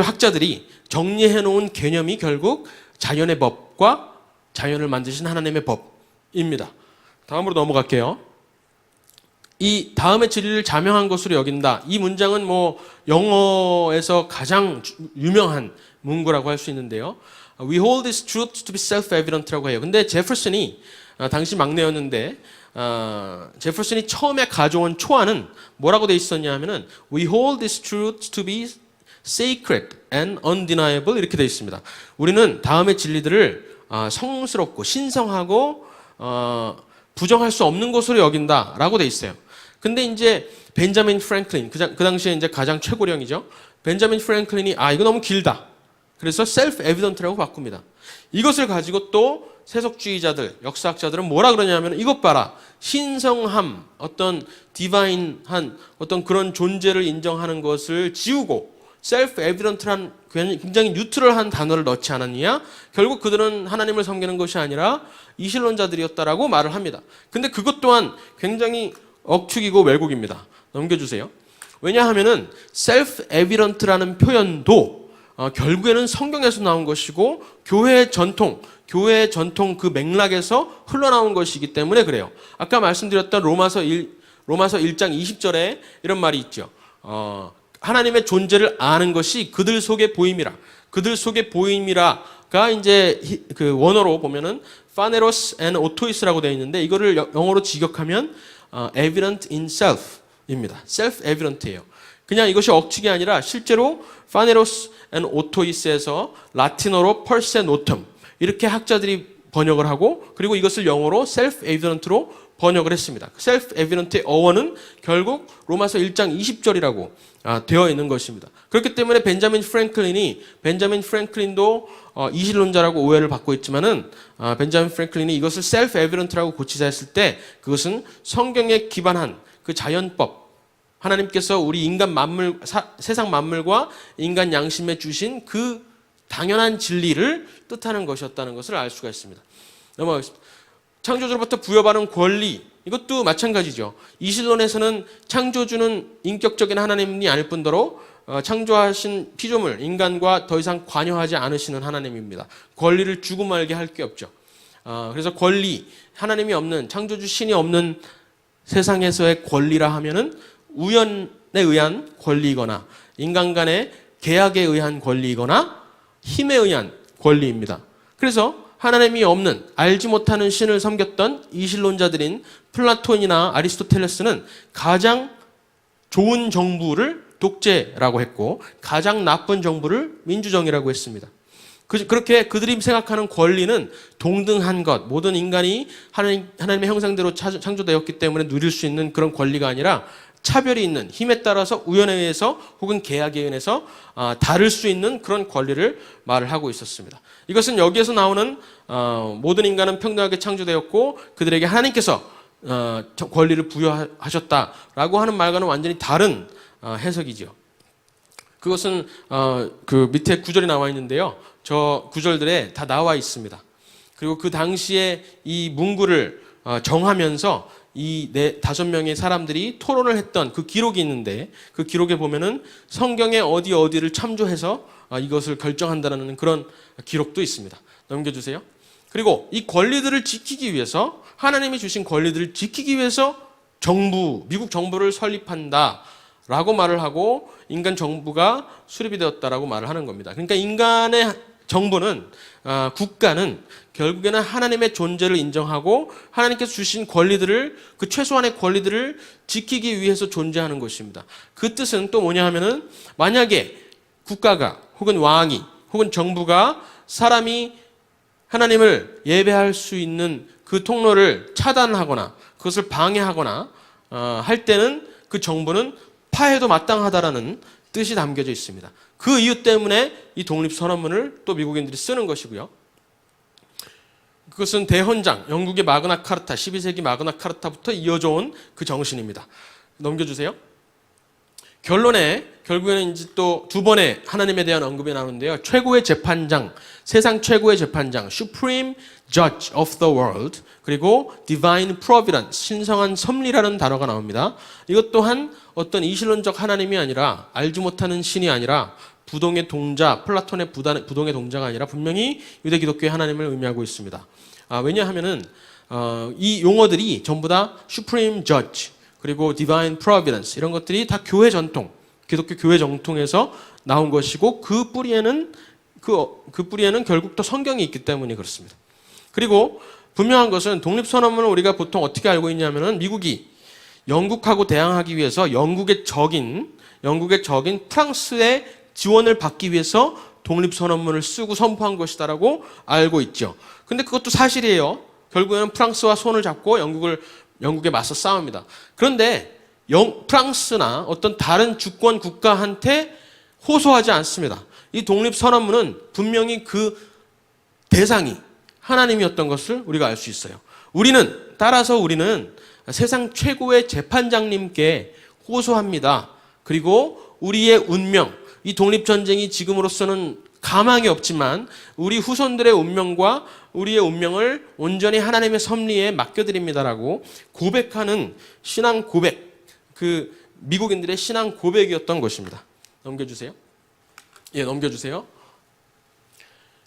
학자들이 정리해 놓은 개념이 결국 자연의 법과 자연을 만드신 하나님의 법입니다. 다음으로 넘어갈게요. 이 다음의 진리를 자명한 것으로 여긴다. 이 문장은 뭐 영어에서 가장 유명한 문구라고 할 수 있는데요. We hold this truth to be self-evident라고 해요. 근데 제퍼슨이 당시 막내였는데 제퍼슨이 처음에 가져온 초안은 뭐라고 돼 있었냐 하면은 We hold this truth to be sacred and undeniable 이렇게 돼 있습니다. 우리는 다음의 진리들을 성스럽고 신성하고 부정할 수 없는 것으로 여긴다라고 돼 있어요. 근데 이제 벤자민 프랭클린 그 당시에 이제 가장 최고령이죠. 벤자민 프랭클린이 이거 너무 길다. 그래서 self evident라고 바꿉니다. 이것을 가지고 또 세속주의자들, 역사학자들은 뭐라 그러냐면 이것 봐라. 신성함, 어떤 디바인한 어떤 그런 존재를 인정하는 것을 지우고 self evident란 굉장히 뉴트럴한 단어를 넣지 않았느냐? 결국 그들은 하나님을 섬기는 것이 아니라 이신론자들이었다라고 말을 합니다. 근데 그것 또한 굉장히 억측이고 왜곡입니다. 넘겨주세요. 왜냐하면은 self evident라는 표현도 결국에는 성경에서 나온 것이고 교회의 전통 그 맥락에서 흘러나온 것이기 때문에 그래요. 아까 말씀드렸던 로마서 1장 20절에 이런 말이 있죠. 하나님의 존재를 아는 것이 그들 속에 보임이라. 그들 속에 보임이라가 이제 그 원어로 보면은 phaneros and autois라고 되어 있는데 이거를 영어로 직역하면 evident in self입니다. self evident예요. 그냥 이것이 억측이 아니라 실제로 phaneros and autois에서 라틴어로 perse notum 이렇게 학자들이 번역을 하고 그리고 이것을 영어로 self evident로 번역을 했습니다. self evident의 어원은 결국 로마서 1장 20절이라고 되어 있는 것입니다. 그렇기 때문에 벤자민 프랭클린도 이신론자라고 오해를 받고 있지만은 벤자민 프랭클린이 이것을 self evident라고 고치자 했을 때 그것은 성경에 기반한 그 자연법 하나님께서 우리 인간 만물 세상 만물과 인간 양심에 주신 그 당연한 진리를 뜻하는 것이었다는 것을 알 수가 있습니다. 넘어가겠습니다. 창조주로부터 부여받은 권리 이것도 마찬가지죠. 이신론에서는 창조주는 인격적인 하나님이 아닐 뿐더러 창조하신 피조물 인간과 더 이상 관여하지 않으시는 하나님입니다. 권리를 주고 말게 할 게 없죠. 그래서 권리 하나님이 없는 창조주 신이 없는 세상에서의 권리라 하면은 우연에 의한 권리이거나 인간 간의 계약에 의한 권리이거나 힘에 의한 권리입니다. 그래서 하나님이 없는 알지 못하는 신을 섬겼던 이신론자들인 플라톤이나 아리스토텔레스는 가장 좋은 정부를 독재라고 했고 가장 나쁜 정부를 민주정의라고 했습니다. 그렇게 그들이 생각하는 권리는 동등한 것, 모든 인간이 하나님의 형상대로 창조되었기 때문에 누릴 수 있는 그런 권리가 아니라 차별이 있는 힘에 따라서 우연에 의해서 혹은 계약에 의해서 다를 수 있는 그런 권리를 말을 하고 있었습니다. 이것은 여기에서 나오는 모든 인간은 평등하게 창조되었고 그들에게 하나님께서 권리를 부여하셨다라고 하는 말과는 완전히 다른 해석이죠. 그것은 그 밑에 구절이 나와 있는데요. 저 구절들에 다 나와 있습니다. 그리고 그 당시에 이 문구를 정하면서 이 5명의 사람들이 토론을 했던 그 기록이 있는데 그 기록에 보면은 성경의 어디를 참조해서 이것을 결정한다는 그런 기록도 있습니다. 넘겨주세요. 그리고 이 권리들을 지키기 위해서 하나님이 주신 권리들을 지키기 위해서 미국 정부를 설립한다라고 말을 하고 인간 정부가 수립이 되었다라고 말을 하는 겁니다. 그러니까 인간의 정부는 국가는 결국에는 하나님의 존재를 인정하고 하나님께서 주신 권리들을 그 최소한의 권리들을 지키기 위해서 존재하는 것입니다. 그 뜻은 또 뭐냐 하면은 만약에 국가가 혹은 왕이 혹은 정부가 사람이 하나님을 예배할 수 있는 그 통로를 차단하거나 그것을 방해하거나 할 때는 그 정부는 파해도 마땅하다라는 뜻이 담겨져 있습니다. 그 이유 때문에 이 독립선언문을 또 미국인들이 쓰는 것이고요. 그것은 대헌장, 영국의 마그나 카르타, 12세기 마그나 카르타부터 이어져 온 그 정신입니다. 넘겨주세요. 결국에는 이제 또 2번의 하나님에 대한 언급이 나오는데요. 최고의 재판장, 세상 최고의 재판장, Supreme Judge of the World, 그리고 Divine Providence, 신성한 섭리라는 단어가 나옵니다. 이것 또한 어떤 이신론적 하나님이 아니라 알지 못하는 신이 아니라 부동의 동자, 플라톤의 부동의 동자가 아니라 분명히 유대 기독교의 하나님을 의미하고 있습니다. 왜냐하면은 이 용어들이 전부 다 Supreme Judge, 그리고 divine providence 이런 것들이 다 교회 전통, 기독교 교회 정통에서 나온 것이고 그 뿌리에는 결국 또 성경이 있기 때문에 그렇습니다. 그리고 분명한 것은 독립선언문을 우리가 보통 어떻게 알고 있냐면은 미국이 영국하고 대항하기 위해서 영국의 적인 프랑스의 지원을 받기 위해서 독립선언문을 쓰고 선포한 것이다라고 알고 있죠. 근데 그것도 사실이에요. 결국에는 프랑스와 손을 잡고 영국에 맞서 싸웁니다. 그런데 프랑스나 어떤 다른 주권 국가한테 호소하지 않습니다. 이 독립선언문은 분명히 그 대상이 하나님이었던 것을 우리가 알 수 있어요. 따라서 우리는 세상 최고의 재판장님께 호소합니다. 그리고 우리의 운명, 이 독립전쟁이 지금으로서는 가망이 없지만 우리 후손들의 운명과 우리의 운명을 온전히 하나님의 섭리에 맡겨드립니다라고 고백하는 신앙 고백, 그 미국인들의 신앙 고백이었던 것입니다. 넘겨주세요. 예, 넘겨주세요.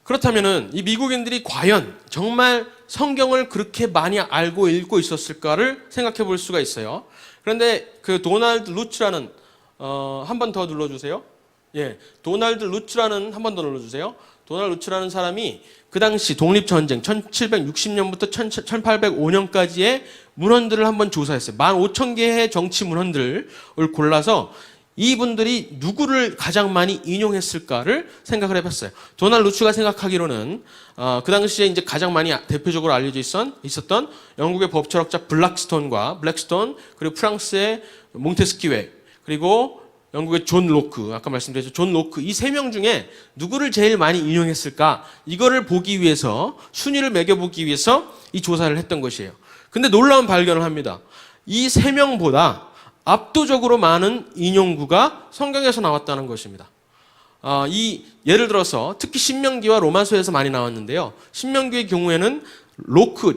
그렇다면은 이 미국인들이 과연 정말 성경을 그렇게 많이 알고 읽고 있었을까를 생각해 볼 수가 있어요. 그런데 그 도널드 루츠라는 한 번 더 눌러주세요. 예, 도널드 루츠라는 한 번 더 눌러주세요. 도널드 루츠라는 사람이 그 당시 독립전쟁 1760년부터 1805년까지의 문헌들을 한번 조사했어요. 15,000개의 정치 문헌들을 골라서 이분들이 누구를 가장 많이 인용했을까를 생각을 해봤어요. 도널드 루츠가 생각하기로는 그 당시에 이제 가장 많이 대표적으로 알려져 있었던 영국의 법철학자 블랙스톤 그리고 프랑스의 몽테스키웨 그리고 영국의 존 로크, 아까 말씀드렸죠. 존 로크, 이 세 명 중에 누구를 제일 많이 인용했을까? 이거를 보기 위해서, 순위를 매겨보기 위해서 이 조사를 했던 것이에요. 근데 놀라운 발견을 합니다. 이 세 명보다 압도적으로 많은 인용구가 성경에서 나왔다는 것입니다. 예를 들어서 특히 신명기와 로마서에서 많이 나왔는데요. 신명기의 경우에는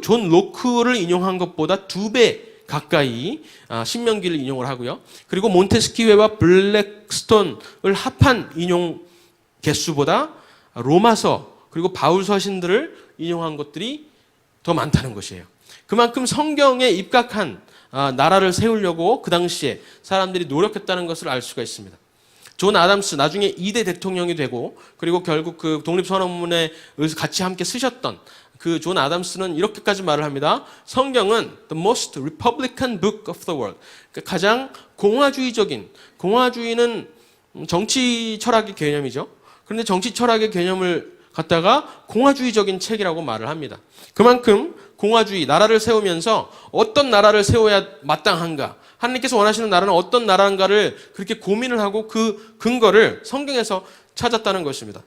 존 로크를 인용한 것보다 2배 가까이 신명기를 인용을 하고요. 그리고 몬테스키웨와 블랙스톤을 합한 인용 개수보다 로마서 그리고 바울 서신들을 인용한 것들이 더 많다는 것이에요. 그만큼 성경에 입각한 나라를 세우려고 그 당시에 사람들이 노력했다는 것을 알 수가 있습니다. 존 아담스 나중에 2대 대통령이 되고 그리고 결국 그 독립선언문에 같이 함께 쓰셨던 그 존 아담스는 이렇게까지 말을 합니다. 성경은 the most republican book of the world. 그러니까 가장 공화주의는 정치 철학의 개념이죠. 그런데 정치 철학의 개념을 갖다가 공화주의적인 책이라고 말을 합니다. 그만큼 나라를 세우면서 어떤 나라를 세워야 마땅한가, 하나님께서 원하시는 나라는 어떤 나라인가를 그렇게 고민을 하고 그 근거를 성경에서 찾았다는 것입니다.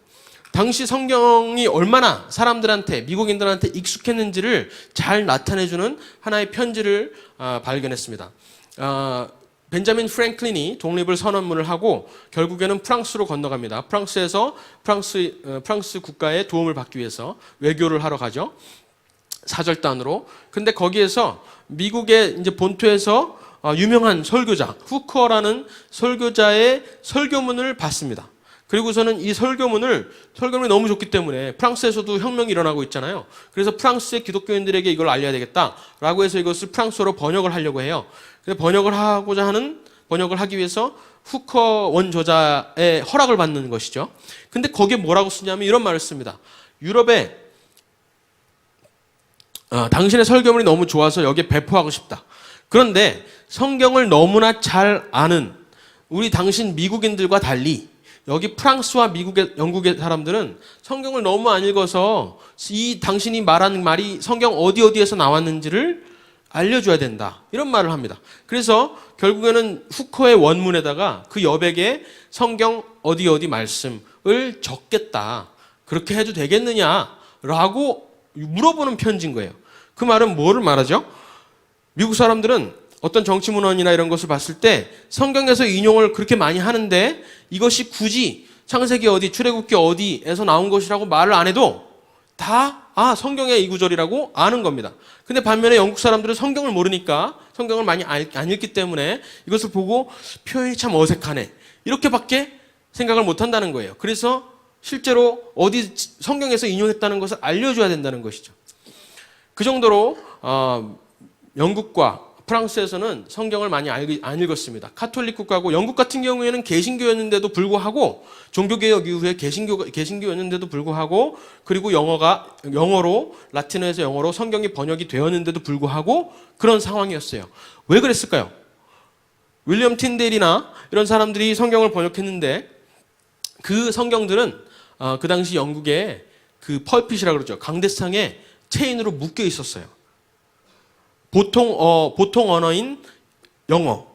당시 성경이 얼마나 사람들한테, 미국인들한테 익숙했는지를 잘 나타내주는 하나의 편지를 발견했습니다. 벤자민 프랭클린이 독립을 선언문을 하고 결국에는 프랑스로 건너갑니다. 프랑스에서 프랑스 국가의 도움을 받기 위해서 외교를 하러 가죠. 사절단으로. 근데 거기에서 미국의 이제 본토에서 유명한 설교자, 후커라는 설교자의 설교문을 받습니다. 그리고서는 이 설교문이 너무 좋기 때문에 프랑스에서도 혁명이 일어나고 있잖아요. 그래서 프랑스의 기독교인들에게 이걸 알려야 되겠다라고 해서 이것을 프랑스어로 번역을 하려고 해요. 근데 번역을 하기 위해서 후커 원저자의 허락을 받는 것이죠. 근데 거기에 뭐라고 쓰냐면 이런 말을 씁니다. 유럽에 당신의 설교문이 너무 좋아서 여기에 배포하고 싶다. 그런데 성경을 너무나 잘 아는 우리 당신 미국인들과 달리 여기 프랑스와 영국의 사람들은 성경을 너무 안 읽어서 이 당신이 말한 말이 성경 어디에서 나왔는지를 알려줘야 된다. 이런 말을 합니다. 그래서 결국에는 후커의 원문에다가 그 여백에 성경 어디 말씀을 적겠다. 그렇게 해도 되겠느냐라고 물어보는 편지인 거예요. 그 말은 뭐를 말하죠? 미국 사람들은 어떤 정치문헌이나 이런 것을 봤을 때 성경에서 인용을 그렇게 많이 하는데 이것이 굳이 창세기 어디, 출애굽기 어디에서 나온 것이라고 말을 안 해도 다 성경의 이 구절이라고 아는 겁니다. 근데 반면에 영국 사람들은 성경을 모르니까 성경을 많이 안 읽기 때문에 이것을 보고 표현이 참 어색하네. 이렇게밖에 생각을 못 한다는 거예요. 그래서 실제로 어디 성경에서 인용했다는 것을 알려줘야 된다는 것이죠. 그 정도로 영국과 프랑스에서는 성경을 많이 안 읽었습니다. 카톨릭 국가고 영국 같은 경우에는 개신교였는데도 불구하고 종교개혁 이후에 개신교였는데도 불구하고 그리고 영어로 라틴어에서 영어로 성경이 번역이 되었는데도 불구하고 그런 상황이었어요. 왜 그랬을까요? 윌리엄 틴데일이나 이런 사람들이 성경을 번역했는데 그 성경들은 그 당시 영국의 그 펄핏이라고 그러죠. 강대상에 체인으로 묶여 있었어요. 보통 언어인 영어,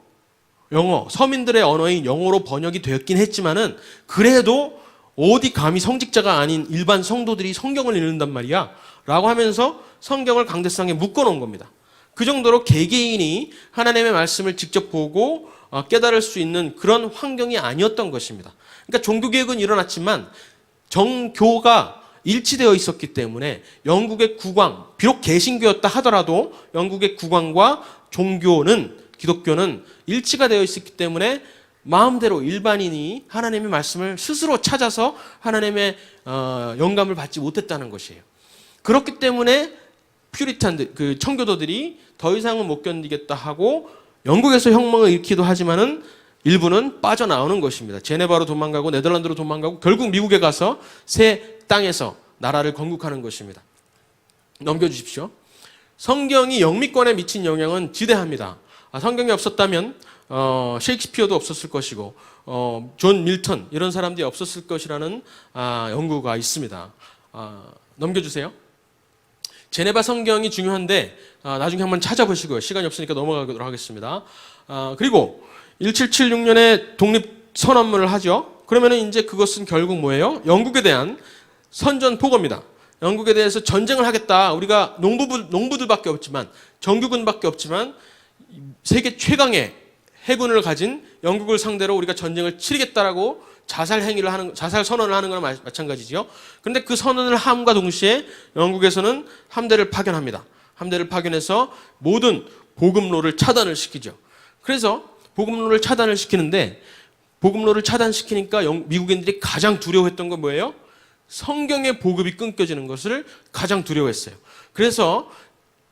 서민들의 언어인 영어로 번역이 되었긴 했지만은 그래도 어디 감히 성직자가 아닌 일반 성도들이 성경을 읽는단 말이야 라고 하면서 성경을 강대상에 묶어 놓은 겁니다. 그 정도로 개개인이 하나님의 말씀을 직접 보고 깨달을 수 있는 그런 환경이 아니었던 것입니다. 그러니까 종교개혁은 일어났지만 정교가 일치되어 있었기 때문에 영국의 국왕, 비록 개신교였다 하더라도 영국의 국왕과 종교는, 기독교는 일치가 되어 있었기 때문에 마음대로 일반인이 하나님의 말씀을 스스로 찾아서 하나님의 영감을 받지 못했다는 것이에요. 그렇기 때문에 퓨리탄들, 그 청교도들이 더 이상은 못 견디겠다 하고 영국에서 혁명을 일으키기도 하지만은 일부는 빠져나오는 것입니다. 제네바로 도망가고 네덜란드로 도망가고 결국 미국에 가서 새 땅에서 나라를 건국하는 것입니다. 넘겨주십시오. 성경이 영미권에 미친 영향은 지대합니다. 성경이 없었다면 셰익스피어도 없었을 것이고 존 밀턴 이런 사람들이 없었을 것이라는 연구가 있습니다. 넘겨주세요. 제네바 성경이 중요한데 나중에 한번 찾아보시고요. 시간이 없으니까 넘어가도록 하겠습니다. 그리고 1776년에 독립선언문을 하죠. 그러면 이제 그것은 결국 뭐예요? 영국에 대한 선전포고입니다. 영국에 대해서 전쟁을 하겠다. 우리가 농부들밖에 없지만 정규군밖에 없지만 세계 최강의 해군을 가진 영국을 상대로 우리가 전쟁을 치르겠다라고 자살 선언을 하는 거나 마찬가지죠. 그런데 그 선언을 함과 동시에 영국에서는 함대를 파견합니다. 함대를 파견해서 모든 보급로를 차단을 시키죠. 그래서 보급로를 차단을 시키는데 보급로를 차단시키니까 미국인들이 가장 두려워했던 건 뭐예요? 성경의 보급이 끊겨지는 것을 가장 두려워했어요. 그래서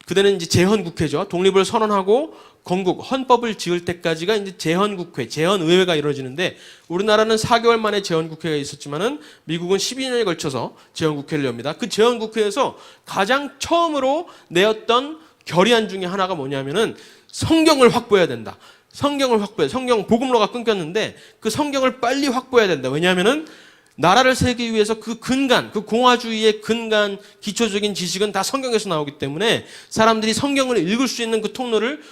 그때는 이제 제헌국회죠. 독립을 선언하고 헌법을 지을 때까지가 이제 제헌국회, 제헌의회가 이루어지는데 우리나라는 4개월 만에 제헌국회가 있었지만은 미국은 12년에 걸쳐서 제헌국회를 엽니다. 그 제헌국회에서 가장 처음으로 내었던 결의안 중에 하나가 뭐냐면은 성경을 확보해야 된다. 성경 보급로가 끊겼는데 그 성경을 빨리 확보해야 된다. 왜냐하면은 나라를 세우기 위해서 그 공화주의의 근간, 기초적인 지식은 다 성경에서 나오기 때문에 사람들이 성경을 읽을 수 있는 그 통로를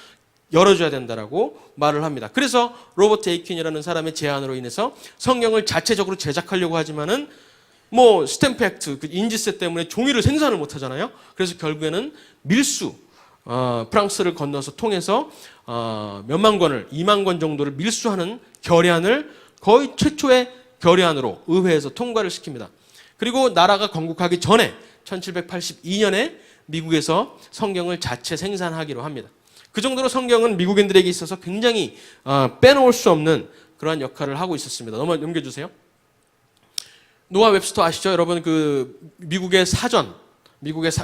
열어줘야 된다라고 말을 합니다. 그래서 로버트 에이킨이라는 사람의 제안으로 인해서 성경을 자체적으로 제작하려고 하지만은 스탬프 액트, 그 인지세 때문에 종이를 생산을 못 하잖아요. 그래서 결국에는 밀수, 프랑스를 건너서 통해서 몇만 권을, 2만 권 정도를 밀수하는 결의안을 거의 최초의 결의안으로 의회에서 통과를 시킵니다. 그리고 나라가 건국하기 전에 1782년에 미국에서 성경을 자체 생산하기로 합니다. 그 정도로 성경은 미국인들에게 있어서 굉장히 빼놓을 수 없는 그러한 역할을 하고 있었습니다. 넘겨주세요. 노아 웹스터 아시죠? 여러분 그 미국의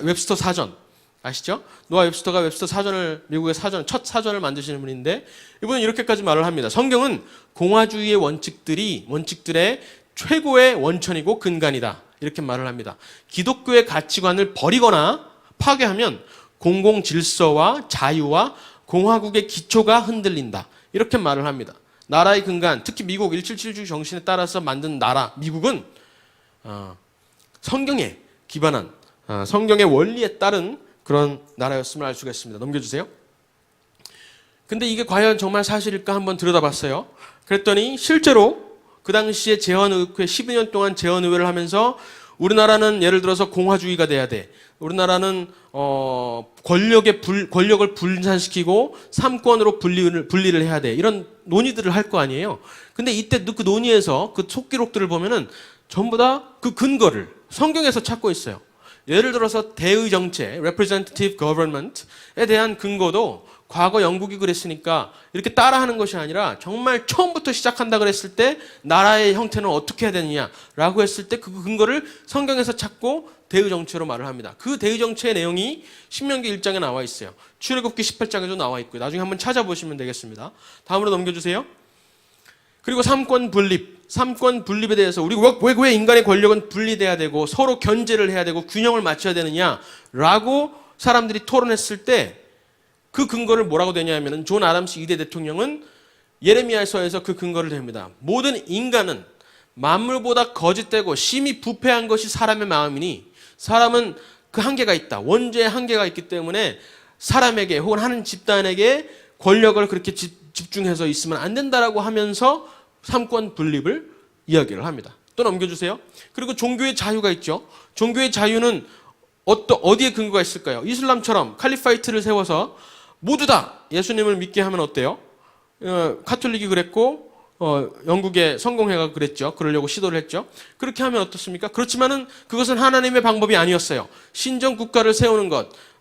웹스터 사전 아시죠? 노아 웹스터가 웹스터 사전을 미국의 첫 사전을 만드시는 분인데 이분은 이렇게까지 말을 합니다. 성경은 공화주의의 원칙들의 최고의 원천이고 근간이다. 이렇게 말을 합니다. 기독교의 가치관을 버리거나 파괴하면 공공 질서와 자유와 공화국의 기초가 흔들린다. 이렇게 말을 합니다. 나라의 근간, 특히 미국 1776 정신에 따라서 만든 나라, 미국은 성경에 기반한 성경의 원리에 따른 그런 나라였음을 알 수가 있습니다. 넘겨주세요. 근데 이게 과연 정말 사실일까 한번 들여다봤어요. 그랬더니 실제로 그 당시에 제헌의회 12년 동안 제헌의회를 하면서 우리나라는 예를 들어서 공화주의가 돼야 돼. 우리나라는 권력을 분산시키고 삼권으로 분리를 해야 돼. 이런 논의들을 할 거 아니에요. 근데 이때 그 논의에서 그 속기록들을 보면은 전부 다 그 근거를 성경에서 찾고 있어요. 예를 들어서 대의 정책, representative government에 대한 근거도 과거 영국이 그랬으니까 이렇게 따라하는 것이 아니라 정말 처음부터 시작한다 그랬을 때 나라의 형태는 어떻게 해야 되느냐라고 했을 때 그 근거를 성경에서 찾고 대의 정체로 말을 합니다. 그 대의 정체의 내용이 신명기 1장에 나와 있어요. 출애굽기 18장에도 나와 있고요. 나중에 한번 찾아보시면 되겠습니다. 다음으로 넘겨주세요. 그리고 삼권 분립에 대해서 우리 왜 인간의 권력은 분리돼야 되고 서로 견제를 해야 되고 균형을 맞춰야 되느냐라고 사람들이 토론했을 때 그 근거를 뭐라고 되냐면은 존 아담스 2대 대통령은 예레미야서에서 그 근거를 댑니다. 모든 인간은 만물보다 거짓되고 심히 부패한 것이 사람의 마음이니 사람은 그 한계가 있다. 원죄의 한계가 있기 때문에 사람에게 혹은 하는 집단에게 권력을 그렇게 집중해서 있으면 안 된다라고 하면서 삼권 분립을 이야기를 합니다. 또 넘겨주세요. 그리고 종교의 자유가 있죠. 종교의 자유는 어디에 근거가 있을까요? 이슬람처럼 칼리파이트를 세워서 모두 다 예수님을 믿게 하면 어때요? 카톨릭이 그랬고 영국의 성공회가 그랬죠. 그러려고 시도를 했죠. 그렇게 하면 어떻습니까? 그렇지만은 그것은 하나님의 방법이 아니었어요. 신정 국가를 세우는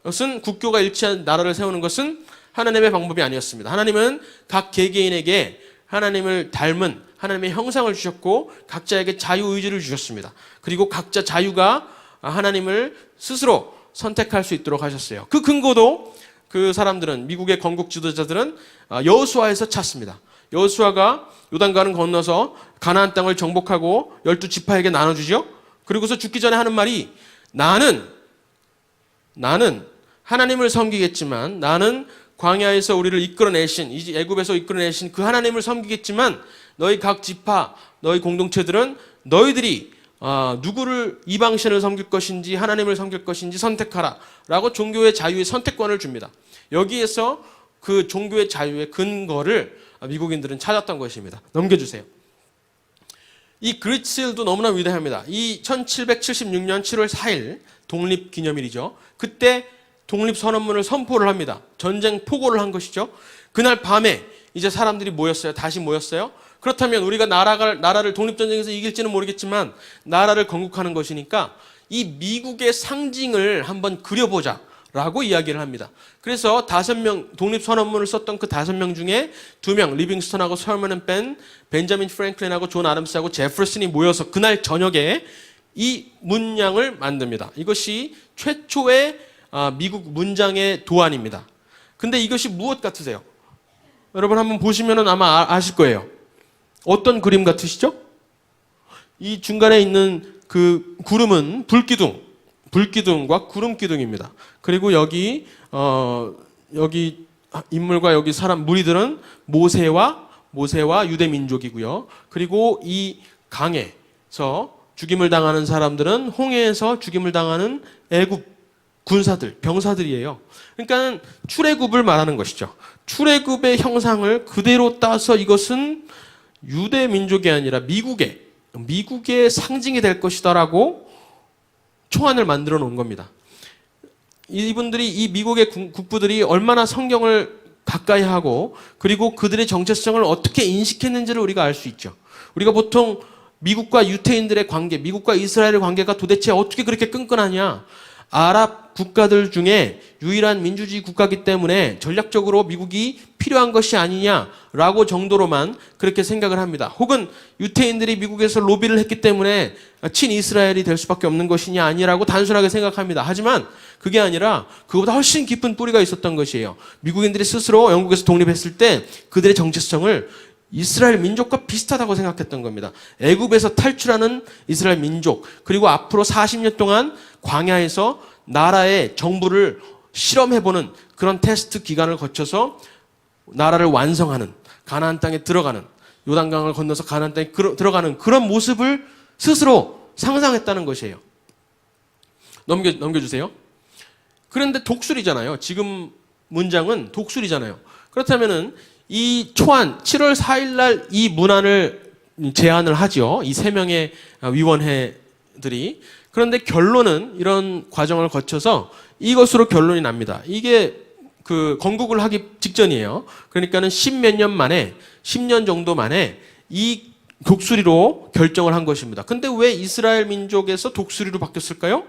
것은 국교가 일치한 나라를 세우는 것은 하나님의 방법이 아니었습니다. 하나님은 각 개개인에게 하나님을 닮은 하나님의 형상을 주셨고 각자에게 자유의지를 주셨습니다. 그리고 각자 자유가 하나님을 스스로 선택할 수 있도록 하셨어요. 그 근거도 그 사람들은 미국의 건국 지도자들은 여호수아에서 찾습니다. 여호수아가 요단강을 건너서 가나안 땅을 정복하고 12지파에게 나눠주죠. 그리고서 죽기 전에 하는 말이 나는 하나님을 섬기겠지만 나는 광야에서 우리를 이끌어내신 이 애굽에서 이끌어내신 그 하나님을 섬기겠지만 너희 각 지파 너희 공동체들은 너희들이 누구를 이방신을 섬길 것인지 하나님을 섬길 것인지 선택하라 라고 종교의 자유의 선택권을 줍니다. 여기에서 그 종교의 자유의 근거를 미국인들은 찾았던 것입니다. 넘겨주세요. 이 그리츠도 너무나 위대합니다. 이 1776년 7월 4일 독립기념일이죠. 그때 독립선언문을 선포를 합니다. 전쟁 포고를 한 것이죠. 그날 밤에 이제 사람들이 모였어요. 다시 모였어요. 그렇다면 우리가 나라를 독립전쟁에서 이길지는 모르겠지만 나라를 건국하는 것이니까 이 미국의 상징을 한번 그려보자 라고 이야기를 합니다. 그래서 5명 독립선언문을 썼던 그 5명 중에 2명 리빙스턴하고 설먼 앤 벤, 벤자민 프랭클린하고 존 아담스하고 제퍼슨이 모여서 그날 저녁에 이 문양을 만듭니다. 이것이 최초의 미국 문장의 도안입니다. 근데 이것이 무엇 같으세요? 여러분 한번 보시면 아마 아실 거예요. 어떤 그림 같으시죠? 이 중간에 있는 그 구름은 불기둥과 구름기둥입니다. 그리고 여기 인물과 여기 사람 무리들은 모세와 유대 민족이고요. 그리고 이 강에서 죽임을 당하는 사람들은 홍해에서 죽임을 당하는 애굽 군사들, 병사들이에요. 그러니까 출애굽을 말하는 것이죠. 출애굽의 형상을 그대로 따서 이것은 유대 민족이 아니라 미국의 상징이 될 것이다라고 초안을 만들어 놓은 겁니다. 이분들이 이 미국의 국부들이 얼마나 성경을 가까이 하고 그리고 그들의 정체성을 어떻게 인식했는지를 우리가 알 수 있죠. 우리가 보통 미국과 유태인들의 관계, 미국과 이스라엘의 관계가 도대체 어떻게 그렇게 끈끈하냐? 아랍 국가들 중에 유일한 민주주의 국가이기 때문에 전략적으로 미국이 필요한 것이 아니냐라고 정도로만 그렇게 생각을 합니다. 혹은 유태인들이 미국에서 로비를 했기 때문에 친이스라엘이 될 수밖에 없는 것이냐 아니라고 단순하게 생각합니다. 하지만 그게 아니라 그보다 훨씬 깊은 뿌리가 있었던 것이에요. 미국인들이 스스로 영국에서 독립했을 때 그들의 정체성을 이스라엘 민족과 비슷하다고 생각했던 겁니다. 애굽에서 탈출하는 이스라엘 민족, 그리고 앞으로 40년 동안 광야에서 나라의 정부를 실험해보는 그런 테스트 기간을 거쳐서 나라를 완성하는, 가나안 땅에 들어가는, 요단강을 건너서 가나안 땅에 들어가는 그런 모습을 스스로 상상했다는 것이에요. 넘겨주세요. 그런데 독수리잖아요. 지금 문장은 독수리잖아요. 그렇다면은 이 초안 7월 4일 날 이 문안을 제안을 하죠. 이 3명의 위원회들이. 그런데 결론은 이런 과정을 거쳐서 이것으로 결론이 납니다. 이게 그 건국을 하기 직전이에요. 그러니까는 10몇 년 만에, 10년 정도 만에 이 독수리로 결정을 한 것입니다. 근데 왜 이스라엘 민족에서 독수리로 바뀌었을까요?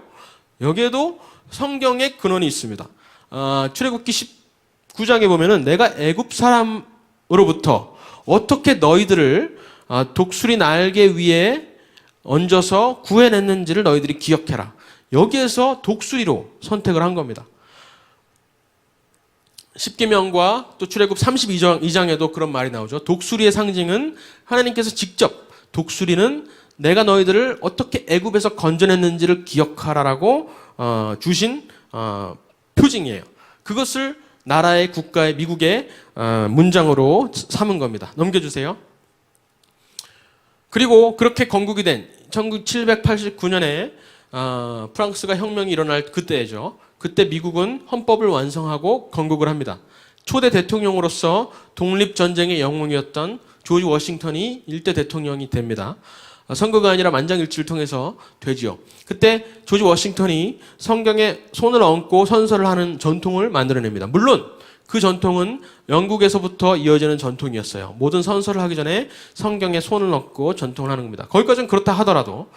여기에도 성경의 근원이 있습니다. 출애굽기 19장에 보면은 내가 애굽 사람으로부터 어떻게 너희들을 독수리 날개 위에 얹어서 구해냈는지를 너희들이 기억해라. 여기에서 독수리로 선택을 한 겁니다. 십계명과 또 출애굽 32장에도 그런 말이 나오죠. 독수리의 상징은 하나님께서 직접 독수리는 내가 너희들을 어떻게 애굽에서 건져냈는지를 기억하라라고 주신 표징이에요. 그것을 나라의 국가의 미국의 문장으로 삼은 겁니다. 넘겨주세요. 그리고 그렇게 건국이 된 1789년에 프랑스가 혁명이 일어날 그때죠. 그때 미국은 헌법을 완성하고 건국을 합니다. 초대 대통령으로서 독립전쟁의 영웅이었던 조지 워싱턴이 일대 대통령이 됩니다. 선거가 아니라 만장일치를 통해서 되지요. 그때 조지 워싱턴이 성경에 손을 얹고 선서를 하는 전통을 만들어냅니다. 물론 그 전통은 영국에서부터 이어지는 전통이었어요. 모든 선서를 하기 전에 성경에 손을 얹고 전통을 하는 겁니다. 거기까지는 그렇다 하더라도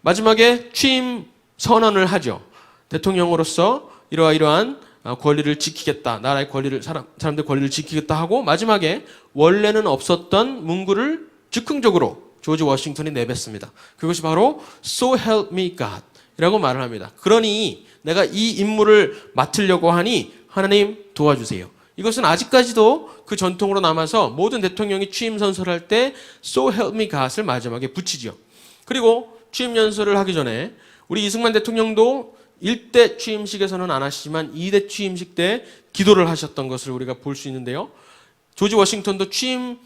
마지막에 취임 선언을 하죠. 대통령으로서 이러한 권리를 지키겠다. 나라의 권리를 사람들 권리를 지키겠다 하고 마지막에 원래는 없었던 문구를 즉흥적으로 조지 워싱턴이 내뱉습니다. 그것이 바로 So help me God 이라고 말을 합니다. 그러니 내가 이 임무를 맡으려고 하니 하나님 도와주세요. 이것은 아직까지도 그 전통으로 남아서 모든 대통령이 취임 선서를 할 때 So help me God을 마지막에 붙이죠. 그리고 취임 연설을 하기 전에 우리 이승만 대통령도 1대 취임식에서는 안 하시지만 2대 취임식 때 기도를 하셨던 것을 우리가 볼 수 있는데요. 조지 워싱턴도 취임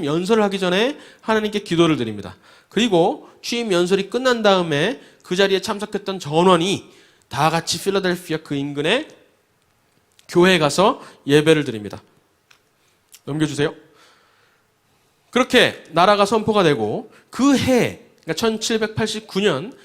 연설을 하기 전에 하나님께 기도를 드립니다. 그리고 취임 연설이 끝난 다음에 그 자리에 참석했던 전원이 다 같이 필라델피아 그 인근에 교회에 가서 예배를 드립니다. 넘겨주세요. 그렇게 나라가 선포가 되고 그 해, 그러니까 1789년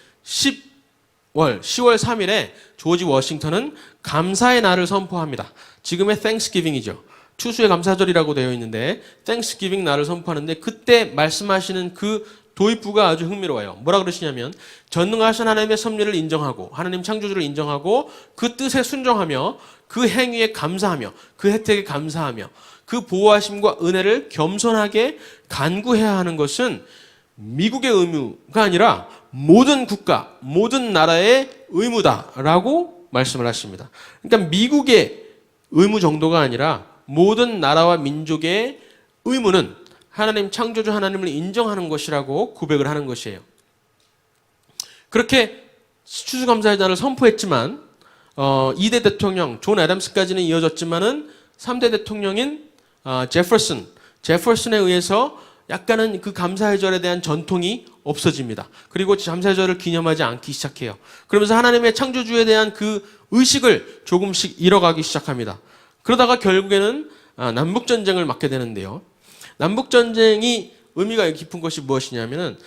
10월 3일에 조지 워싱턴은 감사의 날을 선포합니다. 지금의 Thanksgiving이죠. 추수의 감사절이라고 되어 있는데 Thanksgiving 날을 선포하는데 그때 말씀하시는 그 도입부가 아주 흥미로워요. 뭐라 그러시냐면 전능하신 하나님의 섭리를 인정하고 하나님 창조주를 인정하고 그 뜻에 순종하며 그 행위에 감사하며 그 혜택에 감사하며 그 보호하심과 은혜를 겸손하게 간구해야 하는 것은 미국의 의무가 아니라 모든 국가, 모든 나라의 의무다라고 말씀을 하십니다. 그러니까 미국의 의무 정도가 아니라 모든 나라와 민족의 의무는 하나님 창조주 하나님을 인정하는 것이라고 고백을 하는 것이에요. 그렇게 추수감사의 날을 선포했지만 2대 대통령 존 애덤스까지는 이어졌지만은 3대 대통령인 제퍼슨에 의해서 약간은 그 감사의절에 대한 전통이 없어집니다. 그리고 감사의절을 기념하지 않기 시작해요. 그러면서 하나님의 창조주에 대한 그 의식을 조금씩 잃어가기 시작합니다. 그러다가 결국에는 남북전쟁을 맞게 되는데요. 남북전쟁이 의미가 깊은 것이 무엇이냐면은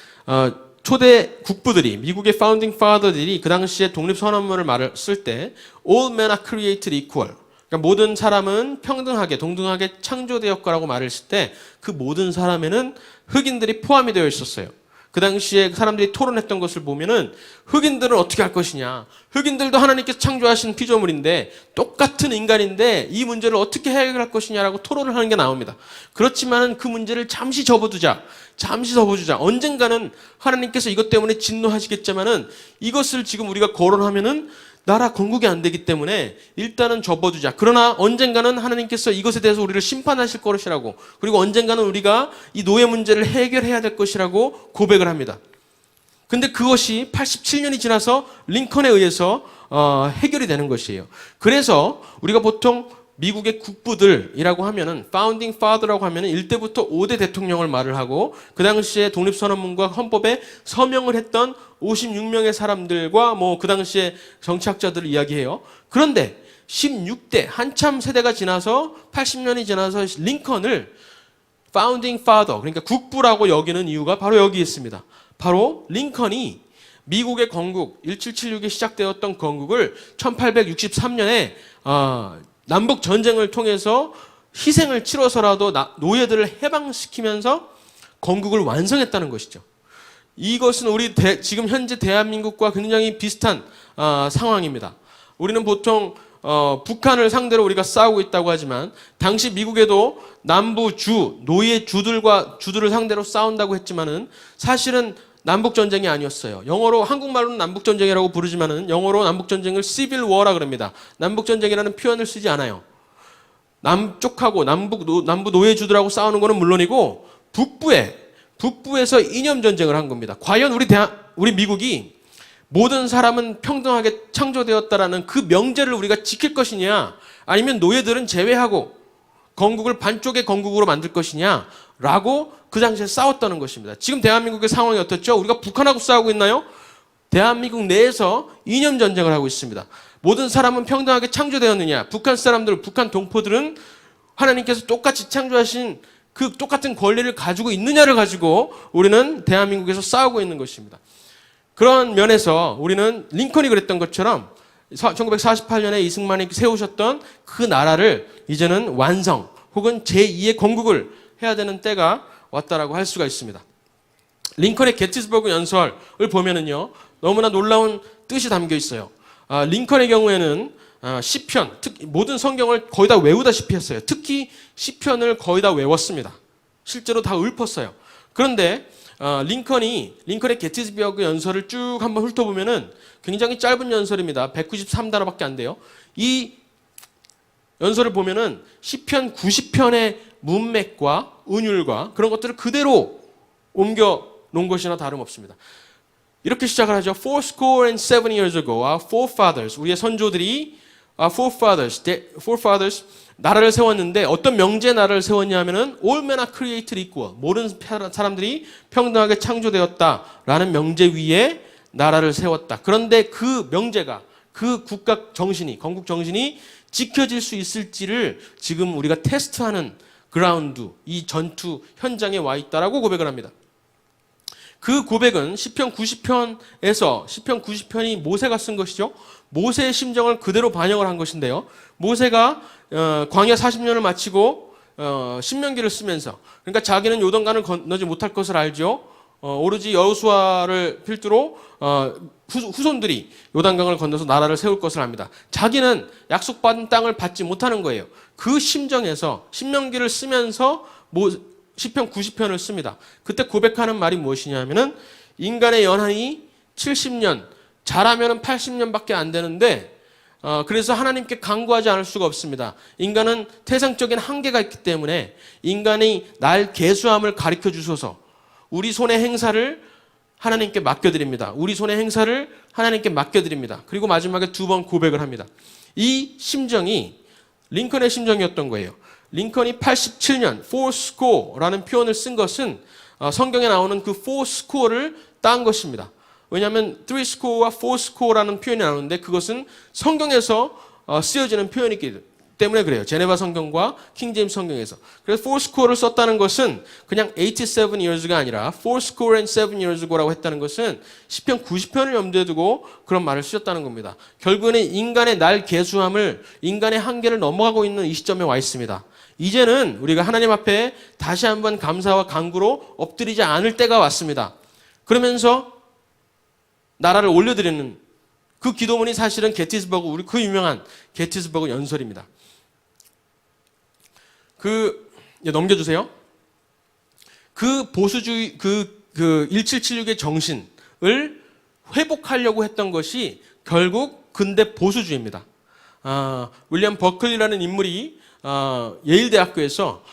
초대 국부들이 미국의 파운딩 파더들이 그 당시에 독립선언문을 말을 쓸 때 All men are created equal. 그러니까 모든 사람은 평등하게 동등하게 창조되었다라고 말을 했을 때 그 모든 사람에는 흑인들이 포함이 되어 있었어요. 그 당시에 사람들이 토론했던 것을 보면은 흑인들은 어떻게 할 것이냐. 흑인들도 하나님께서 창조하신 피조물인데 똑같은 인간인데 이 문제를 어떻게 해결할 것이냐라고 토론을 하는 게 나옵니다. 그렇지만은 그 문제를 잠시 접어두자. 언젠가는 하나님께서 이것 때문에 진노하시겠지만은 이것을 지금 우리가 거론하면은 나라 건국이 안 되기 때문에 일단은 접어두자. 그러나 언젠가는 하나님께서 이것에 대해서 우리를 심판하실 것이라고 그리고 언젠가는 우리가 이 노예 문제를 해결해야 될 것이라고 고백을 합니다. 근데 그것이 87년이 지나서 링컨에 의해서 해결이 되는 것이에요. 그래서 우리가 보통 미국의 국부들이라고 하면은 파운딩 파더라고 하면은 1대부터 5대 대통령을 말을 하고 그 당시에 독립선언문과 헌법에 서명을 했던 56명의 사람들과 뭐 그 당시에 정치학자들을 이야기해요. 그런데 16대 한참 세대가 지나서 80년이 지나서 링컨을 파운딩 파더 그러니까 국부라고 여기는 이유가 바로 여기 있습니다. 바로 링컨이 미국의 건국 1776에 시작되었던 건국을 1863년에 남북 전쟁을 통해서 희생을 치러서라도 노예들을 해방시키면서 건국을 완성했다는 것이죠. 이것은 우리 지금 현재 대한민국과 굉장히 비슷한 상황입니다. 우리는 보통 북한을 상대로 우리가 싸우고 있다고 하지만 당시 미국에도 남부 주들을 상대로 싸운다고 했지만은 사실은 남북전쟁이 아니었어요. 영어로, 한국말로는 남북전쟁이라고 부르지만은 영어로 남북전쟁을 Civil War라 그럽니다. 남북전쟁이라는 표현을 쓰지 않아요. 남쪽하고 남부 노예주들하고 싸우는 거는 물론이고 북부에서 이념전쟁을 한 겁니다. 과연 우리 미국이 모든 사람은 평등하게 창조되었다라는 그 명제를 우리가 지킬 것이냐, 아니면 노예들은 제외하고 건국을 반쪽의 건국으로 만들 것이냐 라고 그 당시에 싸웠다는 것입니다. 지금 대한민국의 상황이 어떻죠? 우리가 북한하고 싸우고 있나요? 대한민국 내에서 이념 전쟁을 하고 있습니다. 모든 사람은 평등하게 창조되었느냐? 북한 사람들, 북한 동포들은 하나님께서 똑같이 창조하신 그 똑같은 권리를 가지고 있느냐를 가지고 우리는 대한민국에서 싸우고 있는 것입니다. 그런 면에서 우리는 링컨이 그랬던 것처럼 1948년에 이승만이 세우셨던 그 나라를 이제는 완성 혹은 제2의 건국을 해야 되는 때가 왔다라고 할 수가 있습니다. 링컨의 게티스버그 연설을 보면은요, 너무나 놀라운 뜻이 담겨 있어요. 링컨의 경우에는 시편, 특히 모든 성경을 거의 다 외우다시피 했어요. 특히 시편을 거의 다 외웠습니다. 실제로 다 읊었어요. 그런데 링컨의 게티스버그 연설을 쭉 한번 훑어보면은 굉장히 짧은 연설입니다. 193단어밖에 안 돼요. 이 연설을 보면은 시편 90편의 문맥과 은율과 그런 것들을 그대로 옮겨 놓은 것이나 다름없습니다. 이렇게 시작을 하죠. Fourscore and 7 years ago, our forefathers, 우리의 선조들이 forefathers, 나라를 세웠는데 어떤 명제의 나라를 세웠냐 하면은 all men are created equal. 모든 사람들이 평등하게 창조되었다라는 명제 위에 나라를 세웠다. 그런데 그 명제가, 그 국가 정신이, 건국 정신이 지켜질 수 있을지를 지금 우리가 테스트하는 그라운드, 이 전투 현장에 와 있다라고 고백을 합니다. 그 고백은 시편 90편에서, 시편 90편이 모세가 쓴 것이죠. 모세의 심정을 그대로 반영을 한 것인데요. 모세가 광야 40년을 마치고 신명기를 쓰면서, 그러니까 자기는 요단강을 건너지 못할 것을 알죠. 오로지 여호수아를 필두로 후손들이 요단강을 건너서 나라를 세울 것을 압니다. 자기는 약속받은 땅을 받지 못하는 거예요. 그 심정에서 신명기를 쓰면서 시편 90편을 씁니다. 그때 고백하는 말이 무엇이냐면은 인간의 연한이 70년, 잘하면은 80년밖에 안 되는데 그래서 하나님께 간구하지 않을 수가 없습니다. 인간은 태생적인 한계가 있기 때문에 인간이 날 계수함을 가르쳐 주소서. 우리 손의 행사를 하나님께 맡겨드립니다. 우리 손의 행사를 하나님께 맡겨드립니다. 그리고 마지막에 두 번 고백을 합니다. 이 심정이 링컨의 심정이었던 거예요. 링컨이 87년 fourscore라는 표현을 쓴 것은 성경에 나오는 그 fourscore를 딴 것입니다. 왜냐하면 threescore와 fourscore라는 표현이 나오는데 그것은 성경에서 쓰여지는 표현이기 때문에 그래요. 제네바 성경과 킹제임스 성경에서. 그래서 fourscore를 썼다는 것은 그냥 87 years가 아니라 fourscore and 7 years ago라고 했다는 것은 시편 90편을 염두에 두고 그런 말을 쓰셨다는 겁니다. 결국에는 인간의 날 계수함을, 인간의 한계를 넘어가고 있는 이 시점에 와 있습니다. 이제는 우리가 하나님 앞에 다시 한번 감사와 간구로 엎드리지 않을 때가 왔습니다. 그러면서 나라를 올려드리는 그 기도문이 사실은 게티스버그, 우리 그 유명한 게티스버그 연설입니다. 넘겨주세요. 그 보수주의, 그 1776의 정신을 회복하려고 했던 것이 결국 근대 보수주의입니다. 윌리엄 버클리라는 인물이 예일대학교에서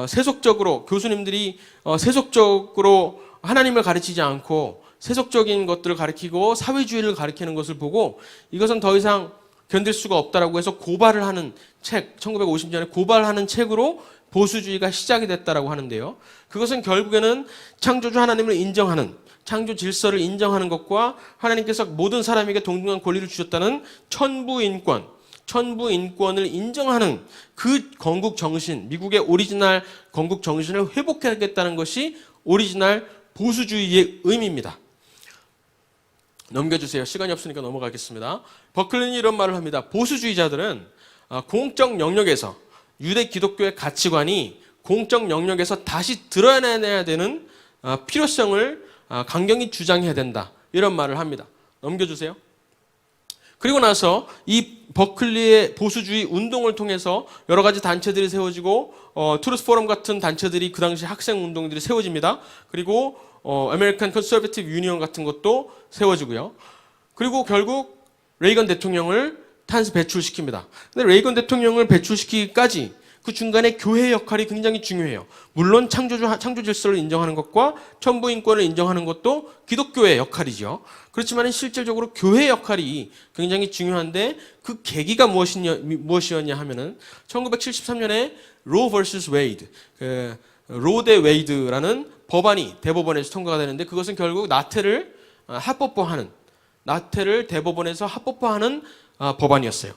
세속적으로, 교수님들이 세속적으로 하나님을 가르치지 않고 세속적인 것들을 가르치고 사회주의를 가르치는 것을 보고 이것은 더 이상 견딜 수가 없다라고 해서 고발을 하는 책, 1950년에 고발하는 책으로 보수주의가 시작이 됐다라고 하는데요. 그것은 결국에는 창조주 하나님을 인정하는, 창조 질서를 인정하는 것과 하나님께서 모든 사람에게 동등한 권리를 주셨다는 천부인권을 인정하는 그 건국 정신, 미국의 오리지널 건국 정신을 회복해야겠다는 것이 오리지널 보수주의의 의미입니다. 넘겨주세요. 시간이 없으니까 넘어가겠습니다. 버클리는 이런 말을 합니다. 보수주의자들은 공적 영역에서, 유대 기독교의 가치관이 공적 영역에서 다시 드러내야 되는 필요성을 강경히 주장해야 된다. 이런 말을 합니다. 넘겨주세요. 그리고 나서 이 버클리의 보수주의 운동을 통해서 여러 가지 단체들이 세워지고 트루스 포럼 같은 단체들이 그 당시 학생 운동들이 세워집니다. 그리고 아메리칸 컨서베티브 유니언 같은 것도 세워지고요. 그리고 결국 레이건 대통령을 배출시킵니다. 근데 레이건 대통령을 배출시키기까지 그 중간에 교회 역할이 굉장히 중요해요. 물론 창조 질서를 인정하는 것과 천부 인권을 인정하는 것도 기독교의 역할이죠. 그렇지만 실질적으로 교회 역할이 굉장히 중요한데 그 계기가 무엇이었냐 하면은 1973년에 로 vs 웨이드, 로 대 웨이드라는 법안이 대법원에서 통과가 되는데 그것은 결국 나태를 대법원에서 합법화하는 법안이었어요.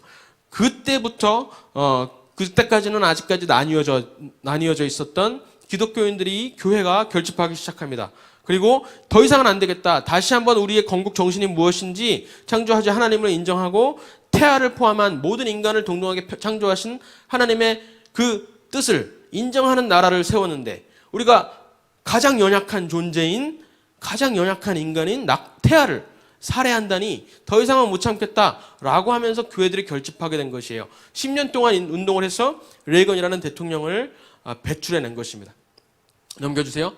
그때까지는 아직까지 나뉘어져 있었던 기독교인들이 교회가 결집하기 시작합니다. 그리고 더 이상은 안 되겠다. 다시 한번 우리의 건국 정신이 무엇인지 창조하지 하나님을 인정하고 태아를 포함한 모든 인간을 동등하게 창조하신 하나님의 그 뜻을 인정하는 나라를 세웠는데 우리가 가장 연약한 존재인 가장 연약한 인간인 태아를 살해한다니 더 이상은 못 참겠다라고 하면서 교회들이 결집하게 된 것이에요. 10년 동안 운동을 해서 레이건이라는 대통령을 배출해낸 것입니다. 넘겨주세요.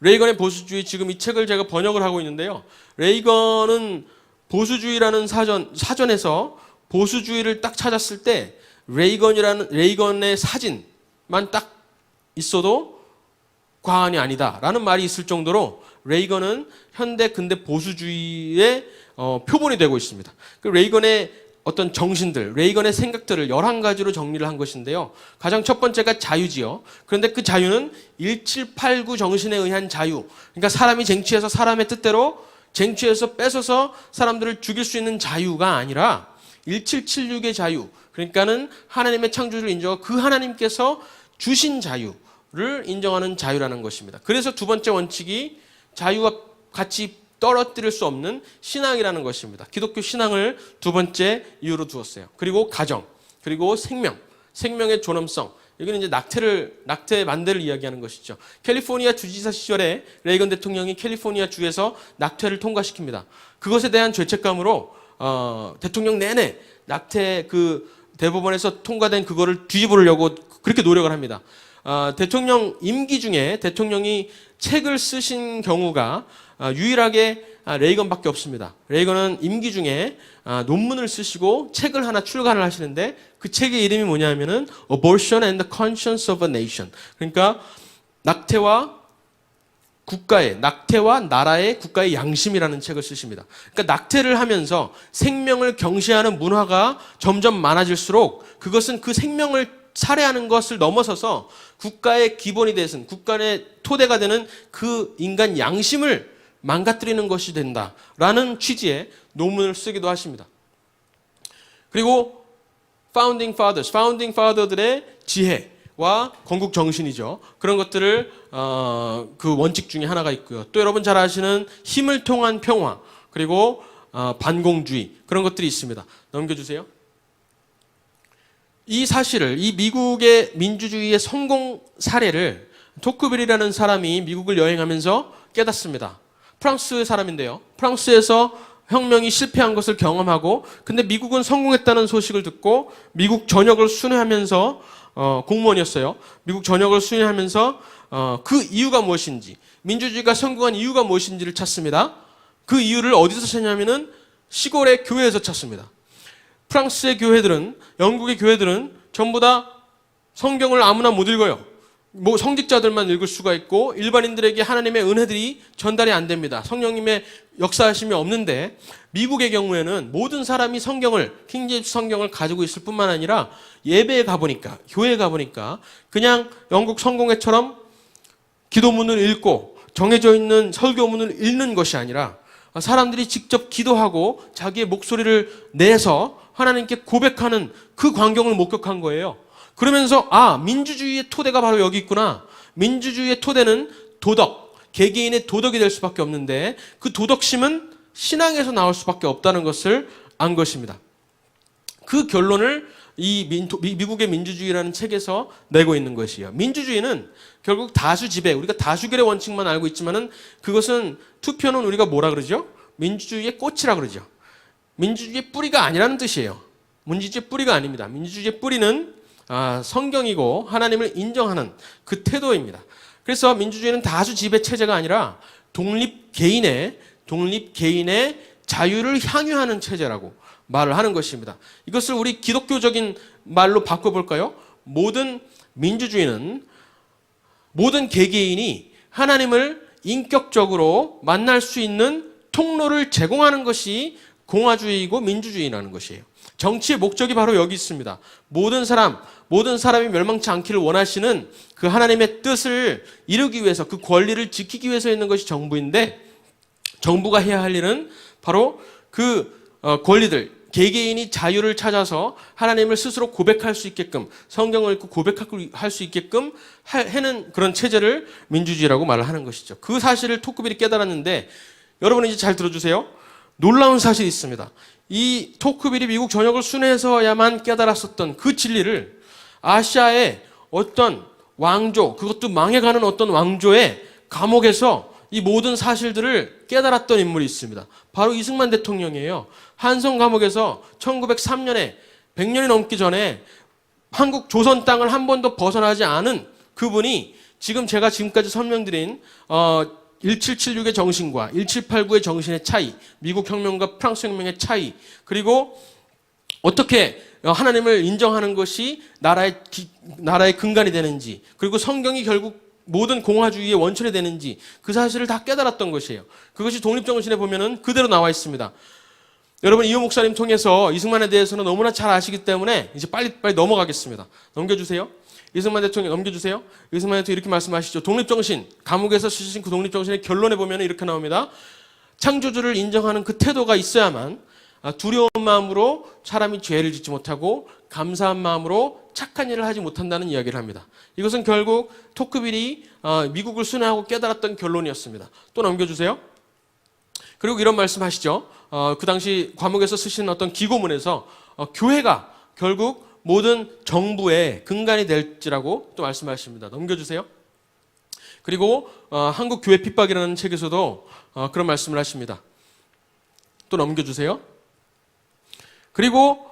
레이건의 보수주의, 지금 이 책을 제가 번역을 하고 있는데요. 레이건은 보수주의라는 사전에서 보수주의를 딱 찾았을 때 레이건의 사진만 딱 있어도 과언이 아니다라는 말이 있을 정도로 레이건은 현대 근대 보수주의의 표본이 되고 있습니다. 그 레이건의 어떤 정신들, 레이건의 생각들을 11가지로 정리를 한 것인데요. 가장 첫 번째가 자유지요. 그런데 그 자유는 1789 정신에 의한 자유. 그러니까 사람이 쟁취해서 사람의 뜻대로 쟁취해서 뺏어서 사람들을 죽일 수 있는 자유가 아니라 1776의 자유. 그러니까는 하나님의 창조주를 인정하고 그 하나님께서 주신 자유를 인정하는 자유라는 것입니다. 그래서 두 번째 원칙이 자유와 같이 떨어뜨릴 수 없는 신앙이라는 것입니다. 기독교 신앙을 두 번째 이유로 두었어요. 그리고 가정, 그리고 생명의 존엄성. 여기는 이제 낙태 만대를 이야기하는 것이죠. 캘리포니아 주지사 시절에 레이건 대통령이 캘리포니아 주에서 낙태를 통과시킵니다. 그것에 대한 죄책감으로 대통령 내내 낙태 대법원에서 통과된 그거를 뒤집으려고 그렇게 노력을 합니다. 대통령 임기 중에 대통령이 책을 쓰신 경우가 유일하게 레이건밖에 없습니다. 레이건은 임기 중에 논문을 쓰시고 책을 하나 출간을 하시는데 그 책의 이름이 뭐냐면은 Abortion and the Conscience of a Nation. 그러니까 낙태와 나라의 국가의 양심이라는 책을 쓰십니다. 그러니까 낙태를 하면서 생명을 경시하는 문화가 점점 많아질수록 그것은 그 생명을 살해하는 것을 넘어서서 국가의 기본이 되는 국가의 토대가 되는 그 인간 양심을 망가뜨리는 것이 된다라는 취지의 논문을 쓰기도 하십니다. 그리고 Founding Fathers들의 지혜와 건국 정신이죠. 그런 것들을 그 원칙 중에 하나가 있고요. 또 여러분 잘 아시는 힘을 통한 평화 그리고 반공주의 그런 것들이 있습니다. 넘겨주세요. 이 사실을 이 미국의 민주주의의 성공 사례를 토크빌이라는 사람이 미국을 여행하면서 깨닫습니다. 프랑스 사람인데요. 프랑스에서 혁명이 실패한 것을 경험하고 근데 미국은 성공했다는 소식을 듣고 미국 전역을 순회하면서 공무원이었어요. 미국 전역을 순회하면서 그 이유가 무엇인지 민주주의가 성공한 이유가 무엇인지를 찾습니다. 그 이유를 어디서 찾냐면은 시골의 교회에서 찾습니다. 프랑스의 교회들은 영국의 교회들은 전부 다 성경을 아무나 못 읽어요. 성직자들만 읽을 수가 있고 일반인들에게 하나님의 은혜들이 전달이 안 됩니다. 성령님의 역사하심이 없는데 미국의 경우에는 모든 사람이 킹제임스 성경을 가지고 있을 뿐만 아니라 예배에 가보니까 교회에 가보니까 그냥 영국 성공회처럼 기도문을 읽고 정해져 있는 설교문을 읽는 것이 아니라 사람들이 직접 기도하고 자기의 목소리를 내서 하나님께 고백하는 그 광경을 목격한 거예요. 그러면서 민주주의의 토대가 바로 여기 있구나. 민주주의의 토대는 도덕, 개개인의 도덕이 될 수밖에 없는데 그 도덕심은 신앙에서 나올 수밖에 없다는 것을 안 것입니다. 그 결론을 이 미국의 민주주의라는 책에서 내고 있는 것이에요. 민주주의는 결국 다수지배, 우리가 다수결의 원칙만 알고 있지만은 그것은 투표는 우리가 뭐라 그러죠? 민주주의의 꽃이라 그러죠. 민주주의의 뿌리가 아니라는 뜻이에요. 민주주의의 뿌리가 아닙니다. 민주주의의 뿌리는 성경이고 하나님을 인정하는 그 태도입니다. 그래서 민주주의는 다수 지배 체제가 아니라 독립 개인의 자유를 향유하는 체제라고 말을 하는 것입니다. 이것을 우리 기독교적인 말로 바꿔볼까요? 모든 민주주의는 모든 개개인이 하나님을 인격적으로 만날 수 있는 통로를 제공하는 것이 공화주의이고 민주주의라는 것이에요. 정치의 목적이 바로 여기 있습니다. 모든 사람이 멸망치 않기를 원하시는 그 하나님의 뜻을 이루기 위해서, 그 권리를 지키기 위해서 있는 것이 정부인데, 정부가 해야 할 일은 바로 그 권리들, 개개인이 자유를 찾아서 하나님을 스스로 고백할 수 있게끔, 성경을 읽고 고백할 수 있게끔 해는 그런 체제를 민주주의라고 말을 하는 것이죠. 그 사실을 토크빌이 깨달았는데, 여러분 이제 잘 들어주세요. 놀라운 사실이 있습니다. 이 토크빌이 미국 전역을 순회해서야만 깨달았었던 그 진리를 아시아의 어떤 왕조, 그것도 망해가는 어떤 왕조의 감옥에서 이 모든 사실들을 깨달았던 인물이 있습니다. 바로 이승만 대통령이에요. 한성 감옥에서 1903년에 100년이 넘기 전에 한국 조선 땅을 한 번도 벗어나지 않은 그분이 지금 제가 지금까지 설명드린 1776의 정신과 1789의 정신의 차이, 미국 혁명과 프랑스 혁명의 차이, 그리고 어떻게 하나님을 인정하는 것이 나라의 근간이 되는지, 그리고 성경이 결국 모든 공화주의의 원천이 되는지 그 사실을 다 깨달았던 것이에요. 그것이 독립정신에 보면은 그대로 나와 있습니다. 여러분 이호 목사님 통해서 이승만에 대해서는 너무나 잘 아시기 때문에 이제 빨리 넘어가겠습니다. 넘겨주세요. 이승만 대통령 넘겨주세요. 이승만 대통령 이렇게 말씀하시죠. 독립정신, 감옥에서 쓰신 그 독립정신의 결론에 보면 이렇게 나옵니다. 창조주를 인정하는 그 태도가 있어야만 두려운 마음으로 사람이 죄를 짓지 못하고 감사한 마음으로 착한 일을 하지 못한다는 이야기를 합니다. 이것은 결국 토크빌이 미국을 순회하고 깨달았던 결론이었습니다. 또 넘겨주세요. 그리고 이런 말씀하시죠. 그 당시 과목에서 쓰시는 어떤 기고문에서 교회가 결국 모든 정부의 근간이 될지라고 또 말씀하십니다. 넘겨주세요. 그리고 한국 교회 핍박이라는 책에서도 그런 말씀을 하십니다. 또 넘겨주세요. 그리고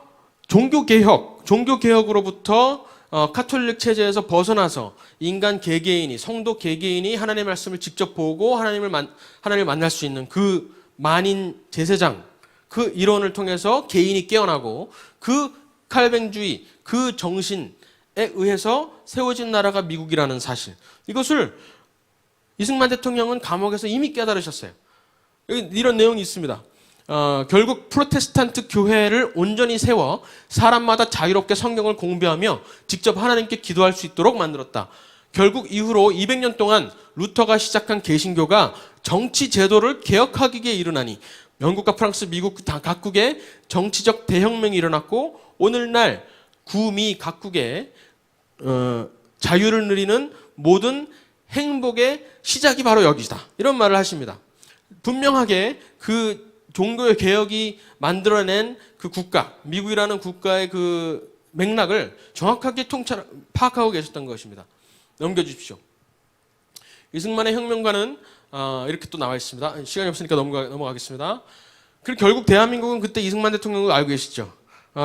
종교개혁으로부터 카톨릭 체제에서 벗어나서 인간 개개인이, 성도 개개인이 하나님의 말씀을 직접 보고 하나님을 만날 수 있는 그 만인 제사장, 그 이론을 통해서 개인이 깨어나고 그 칼뱅주의, 그 정신에 의해서 세워진 나라가 미국이라는 사실, 이것을 이승만 대통령은 감옥에서 이미 깨달으셨어요. 여기 이런 내용이 있습니다. 결국 프로테스탄트 교회를 온전히 세워 사람마다 자유롭게 성경을 공부하며 직접 하나님께 기도할 수 있도록 만들었다. 결국 이후로 200년 동안 루터가 시작한 개신교가 정치 제도를 개혁하기에 이르나니 영국과 프랑스, 미국 각국에 정치적 대혁명이 일어났고 오늘날 구미 각국의 자유를 누리는 모든 행복의 시작이 바로 여기다. 이런 말을 하십니다. 분명하게 그 종교의 개혁이 만들어낸 그 국가, 미국이라는 국가의 그 맥락을 정확하게 파악하고 계셨던 것입니다. 넘겨주십시오. 이승만의 혁명가는 이렇게 또 나와 있습니다. 시간이 없으니까 넘어가겠습니다. 그리고 결국 대한민국은 그때 이승만 대통령을 알고 계시죠.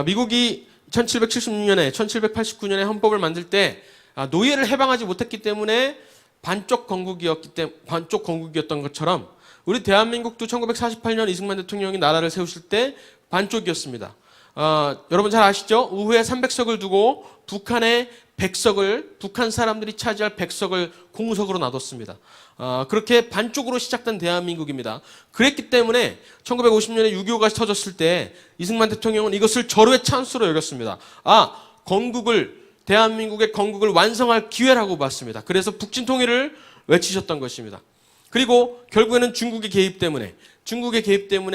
미국이 1776년에 1789년에 헌법을 만들 때 노예를 해방하지 못했기 때문에 반쪽 건국이었던 것처럼 우리 대한민국도 1948년 이승만 대통령이 나라를 세우실 때 반쪽이었습니다. 여러분 잘 아시죠? 의회에 300석을 두고 북한의 100석을, 북한 사람들이 차지할 100석을 공석으로 놔뒀습니다. 그렇게 반쪽으로 시작된 대한민국입니다. 그랬기 때문에 1950년에 6.25가 터졌을 때 이승만 대통령은 이것을 절호의 찬스로 여겼습니다. 대한민국의 건국을 완성할 기회라고 봤습니다. 그래서 북진 통일을 외치셨던 것입니다. 그리고 결국에는 중국의 개입 때문에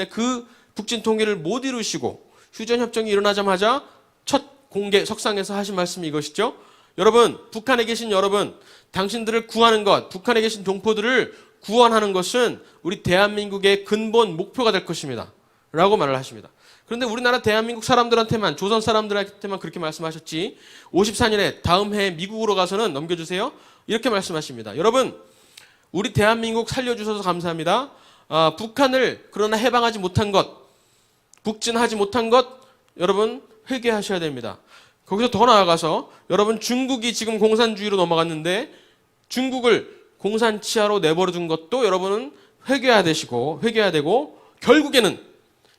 그 북진 통일을 못 이루시고 휴전협정이 일어나자마자 첫 공개 석상에서 하신 말씀이 이것이죠. 여러분, 북한에 계신 여러분, 당신들을 구하는 것, 북한에 계신 동포들을 구원하는 것은 우리 대한민국의 근본 목표가 될 것입니다. 라고 말을 하십니다. 그런데 우리나라 대한민국 사람들한테만, 조선 사람들한테만 그렇게 말씀하셨지, 54년에 다음 해에 미국으로 가서는 넘겨주세요. 이렇게 말씀하십니다. 여러분, 우리 대한민국 살려주셔서 감사합니다. 북한을 그러나 해방하지 못한 것, 북진하지 못한 것, 여러분 회개하셔야 됩니다. 거기서 더 나아가서 여러분 중국이 지금 공산주의로 넘어갔는데 중국을 공산 치하로 내버려 둔 것도 여러분은 회개해야 되고 결국에는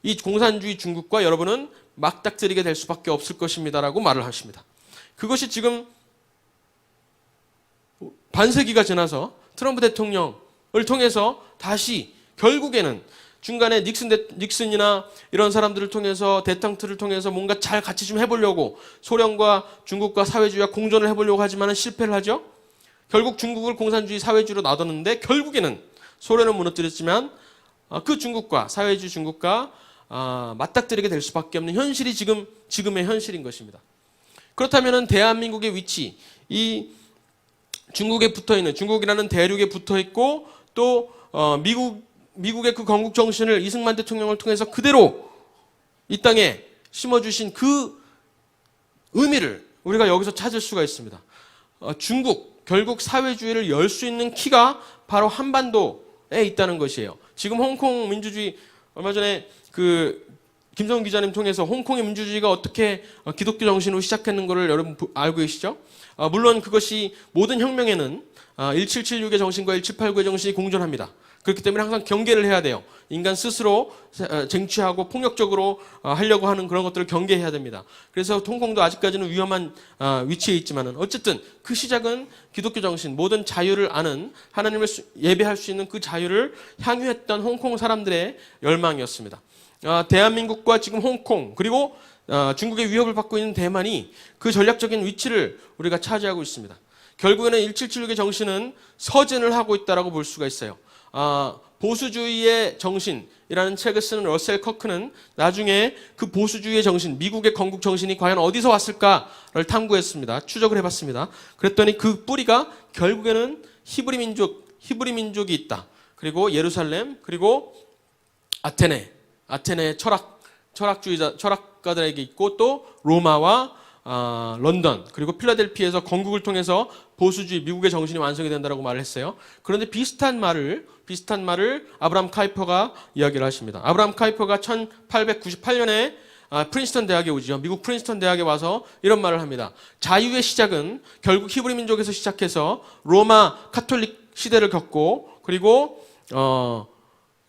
이 공산주의 중국과 여러분은 맞닥뜨리게 될 수밖에 없을 것입니다라고 말을 하십니다. 그것이 지금 반세기가 지나서 트럼프 대통령을 통해서 다시 결국에는 중간에 닉슨이나 이런 사람들을 통해서 데탕트를 통해서 뭔가 잘 같이 좀 해보려고 소련과 중국과 사회주의와 공존을 해보려고 하지만 실패를 하죠. 결국 중국을 공산주의 사회주의로 놔뒀는데 결국에는 소련은 무너뜨렸지만 그 중국과 사회주의 중국과 맞닥뜨리게 될 수밖에 없는 현실이 지금의 현실인 것입니다. 그렇다면 대한민국의 위치, 이 중국에 붙어있는 중국이라는 대륙에 붙어있고 또 미국의 그 건국 정신을 이승만 대통령을 통해서 그대로 이 땅에 심어주신 그 의미를 우리가 여기서 찾을 수가 있습니다. 중국 결국 사회주의를 열 수 있는 키가 바로 한반도에 있다는 것이에요. 지금 홍콩 민주주의 얼마 전에 그 김성훈 기자님 통해서 홍콩의 민주주의가 어떻게 기독교 정신으로 시작했는 것을 여러분 알고 계시죠? 물론 그것이 모든 혁명에는 1776의 정신과 1789의 정신이 공존합니다. 그렇기 때문에 항상 경계를 해야 돼요. 인간 스스로 쟁취하고 폭력적으로 하려고 하는 그런 것들을 경계해야 됩니다. 그래서 홍콩도 아직까지는 위험한 위치에 있지만은 어쨌든 그 시작은 기독교 정신, 모든 자유를 아는 하나님을 예배할 수 있는 그 자유를 향유했던 홍콩 사람들의 열망이었습니다. 대한민국과 지금 홍콩 그리고 중국의 위협을 받고 있는 대만이 그 전략적인 위치를 우리가 차지하고 있습니다. 결국에는 1776의 정신은 서진을 하고 있다라고 볼 수가 있어요. 보수주의의 정신이라는 책을 쓰는 러셀 커크는 나중에 그 보수주의의 정신, 미국의 건국 정신이 과연 어디서 왔을까를 탐구했습니다. 추적을 해봤습니다. 그랬더니 그 뿌리가 결국에는 히브리 민족이 있다. 그리고 예루살렘, 그리고 아테네 철학가들에게 있고 또 로마와 런던 그리고 필라델피아에서 건국을 통해서 보수주의 미국의 정신이 완성이 된다라고 말을 했어요. 그런데 비슷한 말을 아브라함 카이퍼가 이야기를 하십니다. 아브라함 카이퍼가 1898년에 프린스턴 대학에 오죠. 미국 프린스턴 대학에 와서 이런 말을 합니다. 자유의 시작은 결국 히브리 민족에서 시작해서 로마 카톨릭 시대를 겪고 그리고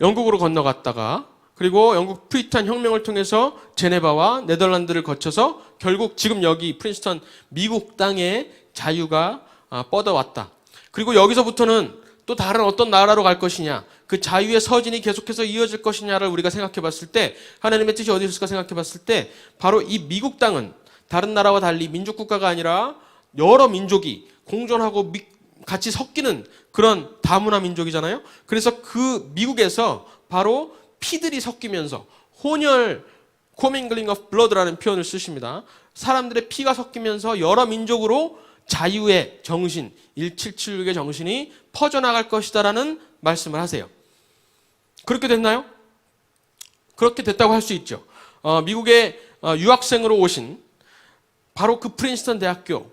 영국으로 건너갔다가 그리고 영국 프리탄 혁명을 통해서 제네바와 네덜란드를 거쳐서 결국 지금 여기 프린스턴 미국 땅에 자유가 뻗어왔다. 그리고 여기서부터는 또 다른 어떤 나라로 갈 것이냐, 그 자유의 서진이 계속해서 이어질 것이냐를 우리가 생각해 봤을 때 하나님의 뜻이 어디 있을까 생각해 봤을 때 바로 이 미국 땅은 다른 나라와 달리 민족 국가가 아니라 여러 민족이 공존하고 같이 섞이는 그런 다문화 민족이잖아요. 그래서 그 미국에서 바로 피들이 섞이면서 혼혈 commingling of blood라는 표현을 쓰십니다. 사람들의 피가 섞이면서 여러 민족으로 자유의 정신, 1776의 정신이 퍼져나갈 것이다라는 말씀을 하세요. 그렇게 됐나요? 그렇게 됐다고 할 수 있죠. 미국에 유학생으로 오신 바로 그 프린스턴 대학교,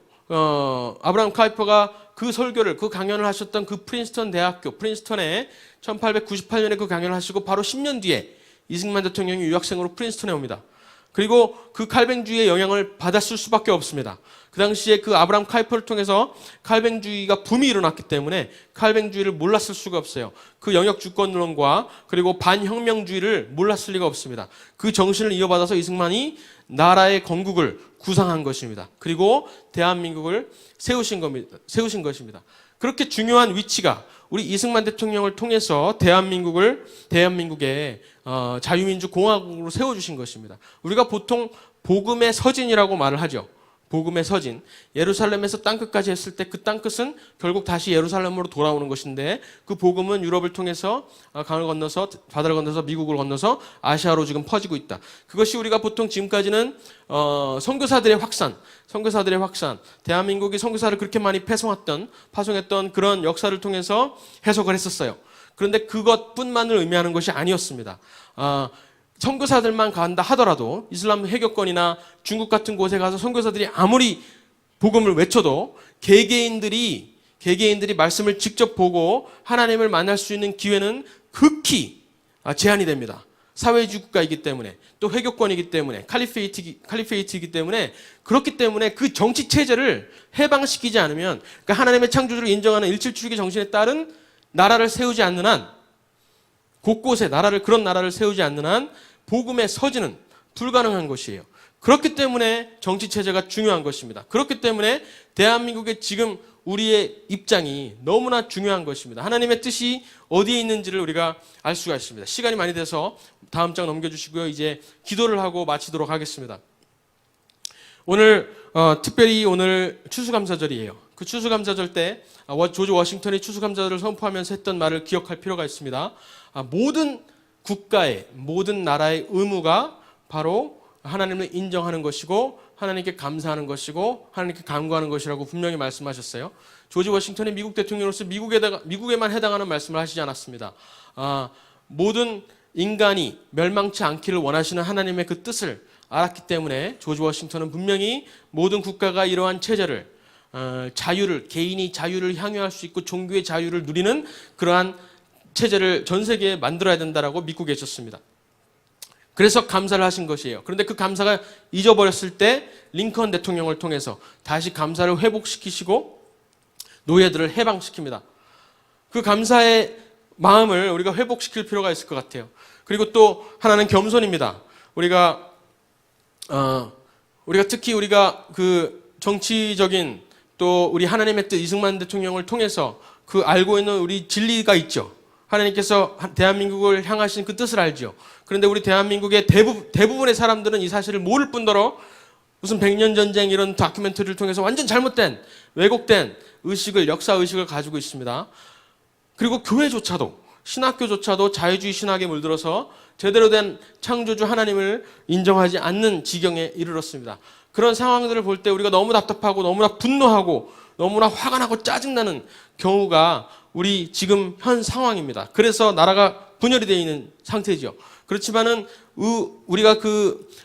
아브라함 카이퍼가 그 설교를, 그 강연을 하셨던 그 프린스턴 대학교, 프린스턴에 1898년에 그 강연을 하시고 바로 10년 뒤에 이승만 대통령이 유학생으로 프린스턴에 옵니다. 그리고 그 칼뱅주의의 영향을 받았을 수밖에 없습니다. 그 당시에 그 아브라함 카이퍼를 통해서 칼뱅주의가 붐이 일어났기 때문에 칼뱅주의를 몰랐을 수가 없어요. 그 영역 주권론과 그리고 반혁명주의를 몰랐을 리가 없습니다. 그 정신을 이어받아서 이승만이 나라의 건국을 구상한 것입니다. 그리고 대한민국을 세우신 것입니다. 그렇게 중요한 위치가 우리 이승만 대통령을 통해서 대한민국의 자유민주 공화국으로 세워주신 것입니다. 우리가 보통 복음의 서진이라고 말을 하죠. 복음의 서진. 예루살렘에서 땅끝까지 했을 때 그 땅끝은 결국 다시 예루살렘으로 돌아오는 것인데 그 복음은 유럽을 통해서 강을 건너서 바다를 건너서 미국을 건너서 아시아로 지금 퍼지고 있다. 그것이 우리가 보통 지금까지는 선교사들의 확산, 대한민국이 선교사를 그렇게 많이 파송했던 그런 역사를 통해서 해석을 했었어요. 그런데 그것뿐만을 의미하는 것이 아니었습니다. 선교사들만 간다 하더라도 이슬람 해교권이나 중국 같은 곳에 가서 선교사들이 아무리 복음을 외쳐도 개개인들이 말씀을 직접 보고 하나님을 만날 수 있는 기회는 극히 제한이 됩니다. 사회주의 국가이기 때문에 또 회교권이기 때문에 칼리페이트이기 때문에 그렇기 때문에 그 정치 체제를 해방시키지 않으면 그러니까 하나님의 창조주를 인정하는 1776의 정신에 따른 나라를 세우지 않는 한 곳곳에 그런 나라를 세우지 않는 한 복음의 서지는 불가능한 것이에요. 그렇기 때문에 정치 체제가 중요한 것입니다. 그렇기 때문에 대한민국의 지금 우리의 입장이 너무나 중요한 것입니다. 하나님의 뜻이 어디에 있는지를 우리가 알 수가 있습니다. 시간이 많이 돼서 다음 장 넘겨주시고요. 이제 기도를 하고 마치도록 하겠습니다. 오늘 특별히 오늘 추수감사절이에요. 그 추수감사절 때 조지 워싱턴이 추수감사절을 선포하면서 했던 말을 기억할 필요가 있습니다. 모든 국가의 모든 나라의 의무가 바로 하나님을 인정하는 것이고 하나님께 감사하는 것이고 하나님께 간구하는 것이라고 분명히 말씀하셨어요. 조지 워싱턴이 미국 대통령으로서 미국에만 해당하는 말씀을 하시지 않았습니다. 모든 인간이 멸망치 않기를 원하시는 하나님의 그 뜻을 알았기 때문에 조지 워싱턴은 분명히 모든 국가가 이러한 체제를 개인이 자유를 향유할 수 있고 종교의 자유를 누리는 그러한 체제를 전 세계에 만들어야 된다라고 믿고 계셨습니다. 그래서 감사를 하신 것이에요. 그런데 그 감사가 잊어버렸을 때 링컨 대통령을 통해서 다시 감사를 회복시키시고 노예들을 해방시킵니다. 그 감사의 마음을 우리가 회복시킬 필요가 있을 것 같아요. 그리고 또 하나는 겸손입니다. 우리가 특히 그 정치적인 또 우리 하나님의 뜻 이승만 대통령을 통해서 그 알고 있는 우리 진리가 있죠. 하나님께서 대한민국을 향하신 그 뜻을 알죠. 그런데 우리 대한민국의 대부분의 사람들은 이 사실을 모를 뿐더러 무슨 100년 전쟁 이런 다큐멘터리를 통해서 완전 잘못된 왜곡된 역사 의식을 가지고 있습니다. 그리고 교회조차도 신학교조차도 자유주의 신학에 물들어서 제대로 된 창조주 하나님을 인정하지 않는 지경에 이르렀습니다. 그런 상황들을 볼 때 우리가 너무 답답하고 너무나 분노하고 너무나 화가 나고 짜증나는 경우가 우리 지금 현 상황입니다. 그래서 나라가 분열이 되어 있는 상태죠. 그렇지만은 우리가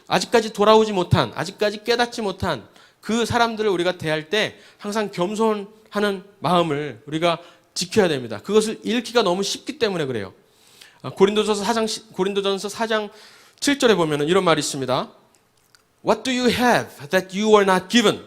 아직까지 돌아오지 못한, 아직까지 깨닫지 못한 그 사람들을 우리가 대할 때 항상 겸손하는 마음을 우리가 지켜야 됩니다. 그것을 잃기가 너무 쉽기 때문에 그래요. 고린도전서 4장 7절에 보면은 이런 말이 있습니다. What do you have that you were not given?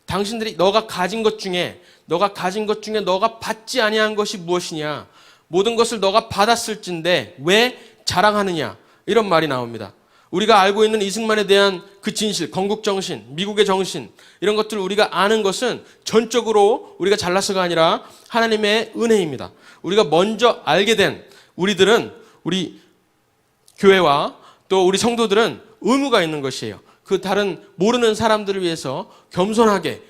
당신들이 너가 가진 것 중에 너가 받지 아니한 것이 무엇이냐? 모든 것을 너가 받았을진데 왜 자랑하느냐? 이런 말이 나옵니다. 우리가 알고 있는 이승만에 대한 그 진실, 건국 정신, 미국의 정신 이런 것들을 우리가 아는 것은 전적으로 우리가 잘나서가 아니라 하나님의 은혜입니다. 우리가 먼저 알게 된 우리 교회와 또 우리 성도들은 의무가 있는 것이에요. 그 다른 모르는 사람들을 위해서 겸손하게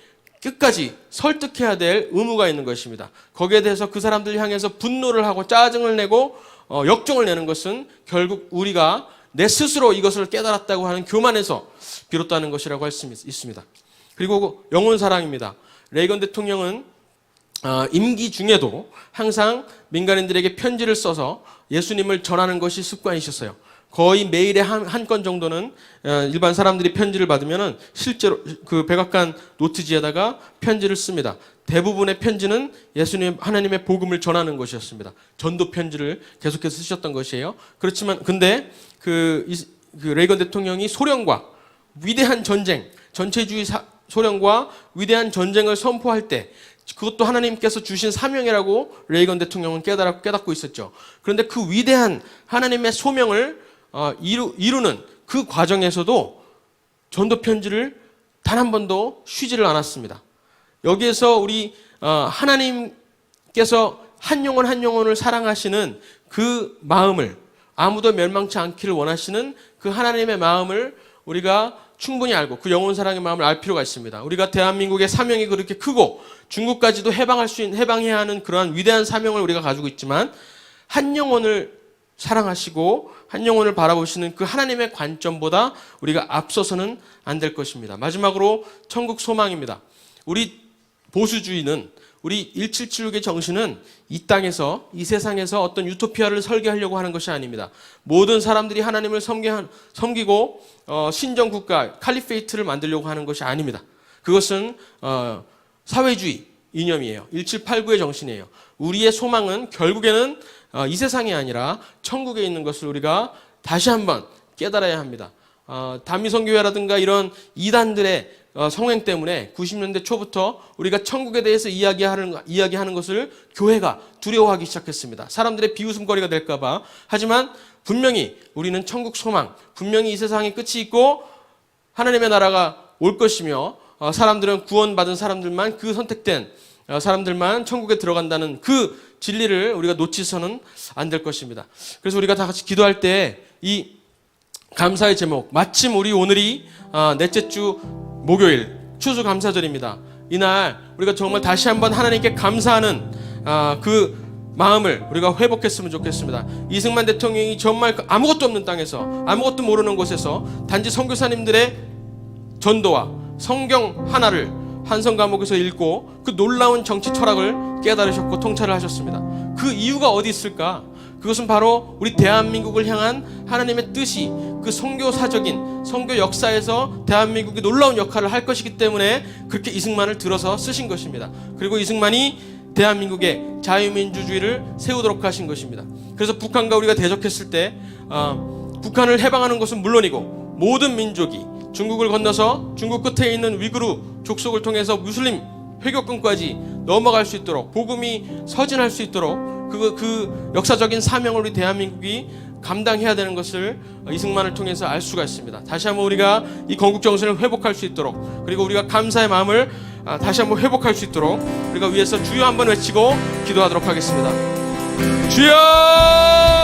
끝까지 설득해야 될 의무가 있는 것입니다. 거기에 대해서 그 사람들을 향해서 분노를 하고 짜증을 내고 역정을 내는 것은 결국 우리가 내 스스로 이것을 깨달았다고 하는 교만에서 비롯되는 것이라고 할 수 있습니다. 그리고 영혼 사랑입니다. 레이건 대통령은 임기 중에도 항상 민간인들에게 편지를 써서 예수님을 전하는 것이 습관이셨어요. 거의 매일에 한 건 정도는 일반 사람들이 편지를 받으면은 실제로 그 백악관 노트지에다가 편지를 씁니다. 대부분의 편지는 예수님 하나님의 복음을 전하는 것이었습니다. 전도 편지를 계속해서 쓰셨던 것이에요. 그렇지만 근데 그 레이건 대통령이 소련과 위대한 전쟁, 전체주의 소련과 위대한 전쟁을 선포할 때 그것도 하나님께서 주신 사명이라고 레이건 대통령은 깨닫고 있었죠. 그런데 그 위대한 하나님의 소명을 이루는 그 과정에서도 전도 편지를 단 한 번도 쉬지를 않았습니다. 여기에서 우리 하나님께서 한 영혼을 사랑하시는 그 마음을 아무도 멸망치 않기를 원하시는 그 하나님의 마음을 우리가 충분히 알고 그 영혼 사랑의 마음을 알 필요가 있습니다. 우리가 대한민국의 사명이 그렇게 크고 중국까지도 해방해야 하는 그러한 위대한 사명을 우리가 가지고 있지만 한 영혼을 사랑하시고 한 영혼을 바라보시는 그 하나님의 관점보다 우리가 앞서서는 안 될 것입니다. 마지막으로 천국 소망입니다. 우리 보수주의는 우리 1776의 정신은 이 땅에서 이 세상에서 어떤 유토피아를 설계하려고 하는 것이 아닙니다. 모든 사람들이 하나님을 섬기고 신정국가 칼리페이트를 만들려고 하는 것이 아닙니다. 그것은 사회주의 이념이에요. 1789의 정신이에요. 우리의 소망은 결국에는 이 세상이 아니라 천국에 있는 것을 우리가 다시 한번 깨달아야 합니다. 다미성교회라든가 이런 이단들의 성행 때문에 90년대 초부터 우리가 천국에 대해서 이야기하는 것을 교회가 두려워하기 시작했습니다. 사람들의 비웃음거리가 될까봐. 하지만 분명히 우리는 천국 소망, 분명히 이 세상에 끝이 있고 하나님의 나라가 올 것이며 사람들은 구원받은 사람들만, 그 선택된 사람들만 천국에 들어간다는 그 진리를 우리가 놓치서는 안 될 것입니다. 그래서 우리가 다 같이 기도할 때 이 감사의 제목, 마침 오늘이 넷째 주 목요일 추수감사절입니다. 이날 우리가 정말 다시 한번 하나님께 감사하는 그 마음을 우리가 회복했으면 좋겠습니다. 이승만 대통령이 정말 아무것도 없는 땅에서, 아무것도 모르는 곳에서 단지 선교사님들의 전도와 성경 하나를 한성 과목에서 읽고 그 놀라운 정치 철학을 깨달으셨고 통찰을 하셨습니다. 그 이유가 어디 있을까? 그것은 바로 우리 대한민국을 향한 하나님의 뜻이 그 선교사적인 선교 역사에서 대한민국이 놀라운 역할을 할 것이기 때문에 그렇게 이승만을 들어서 쓰신 것입니다. 그리고 이승만이 대한민국의 자유민주주의를 세우도록 하신 것입니다. 그래서 북한과 우리가 대적했을 때 북한을 해방하는 것은 물론이고 모든 민족이 중국을 건너서 중국 끝에 있는 위구르 족속을 통해서 무슬림 회교권까지 넘어갈 수 있도록, 복음이 서진할 수 있도록 그 역사적인 사명을 우리 대한민국이 감당해야 되는 것을 이승만을 통해서 알 수가 있습니다. 다시 한번 우리가 이 건국 정신을 회복할 수 있도록, 그리고 우리가 감사의 마음을 다시 한번 회복할 수 있도록 우리가 위에서 주여 한번 외치고 기도하도록 하겠습니다. 주여!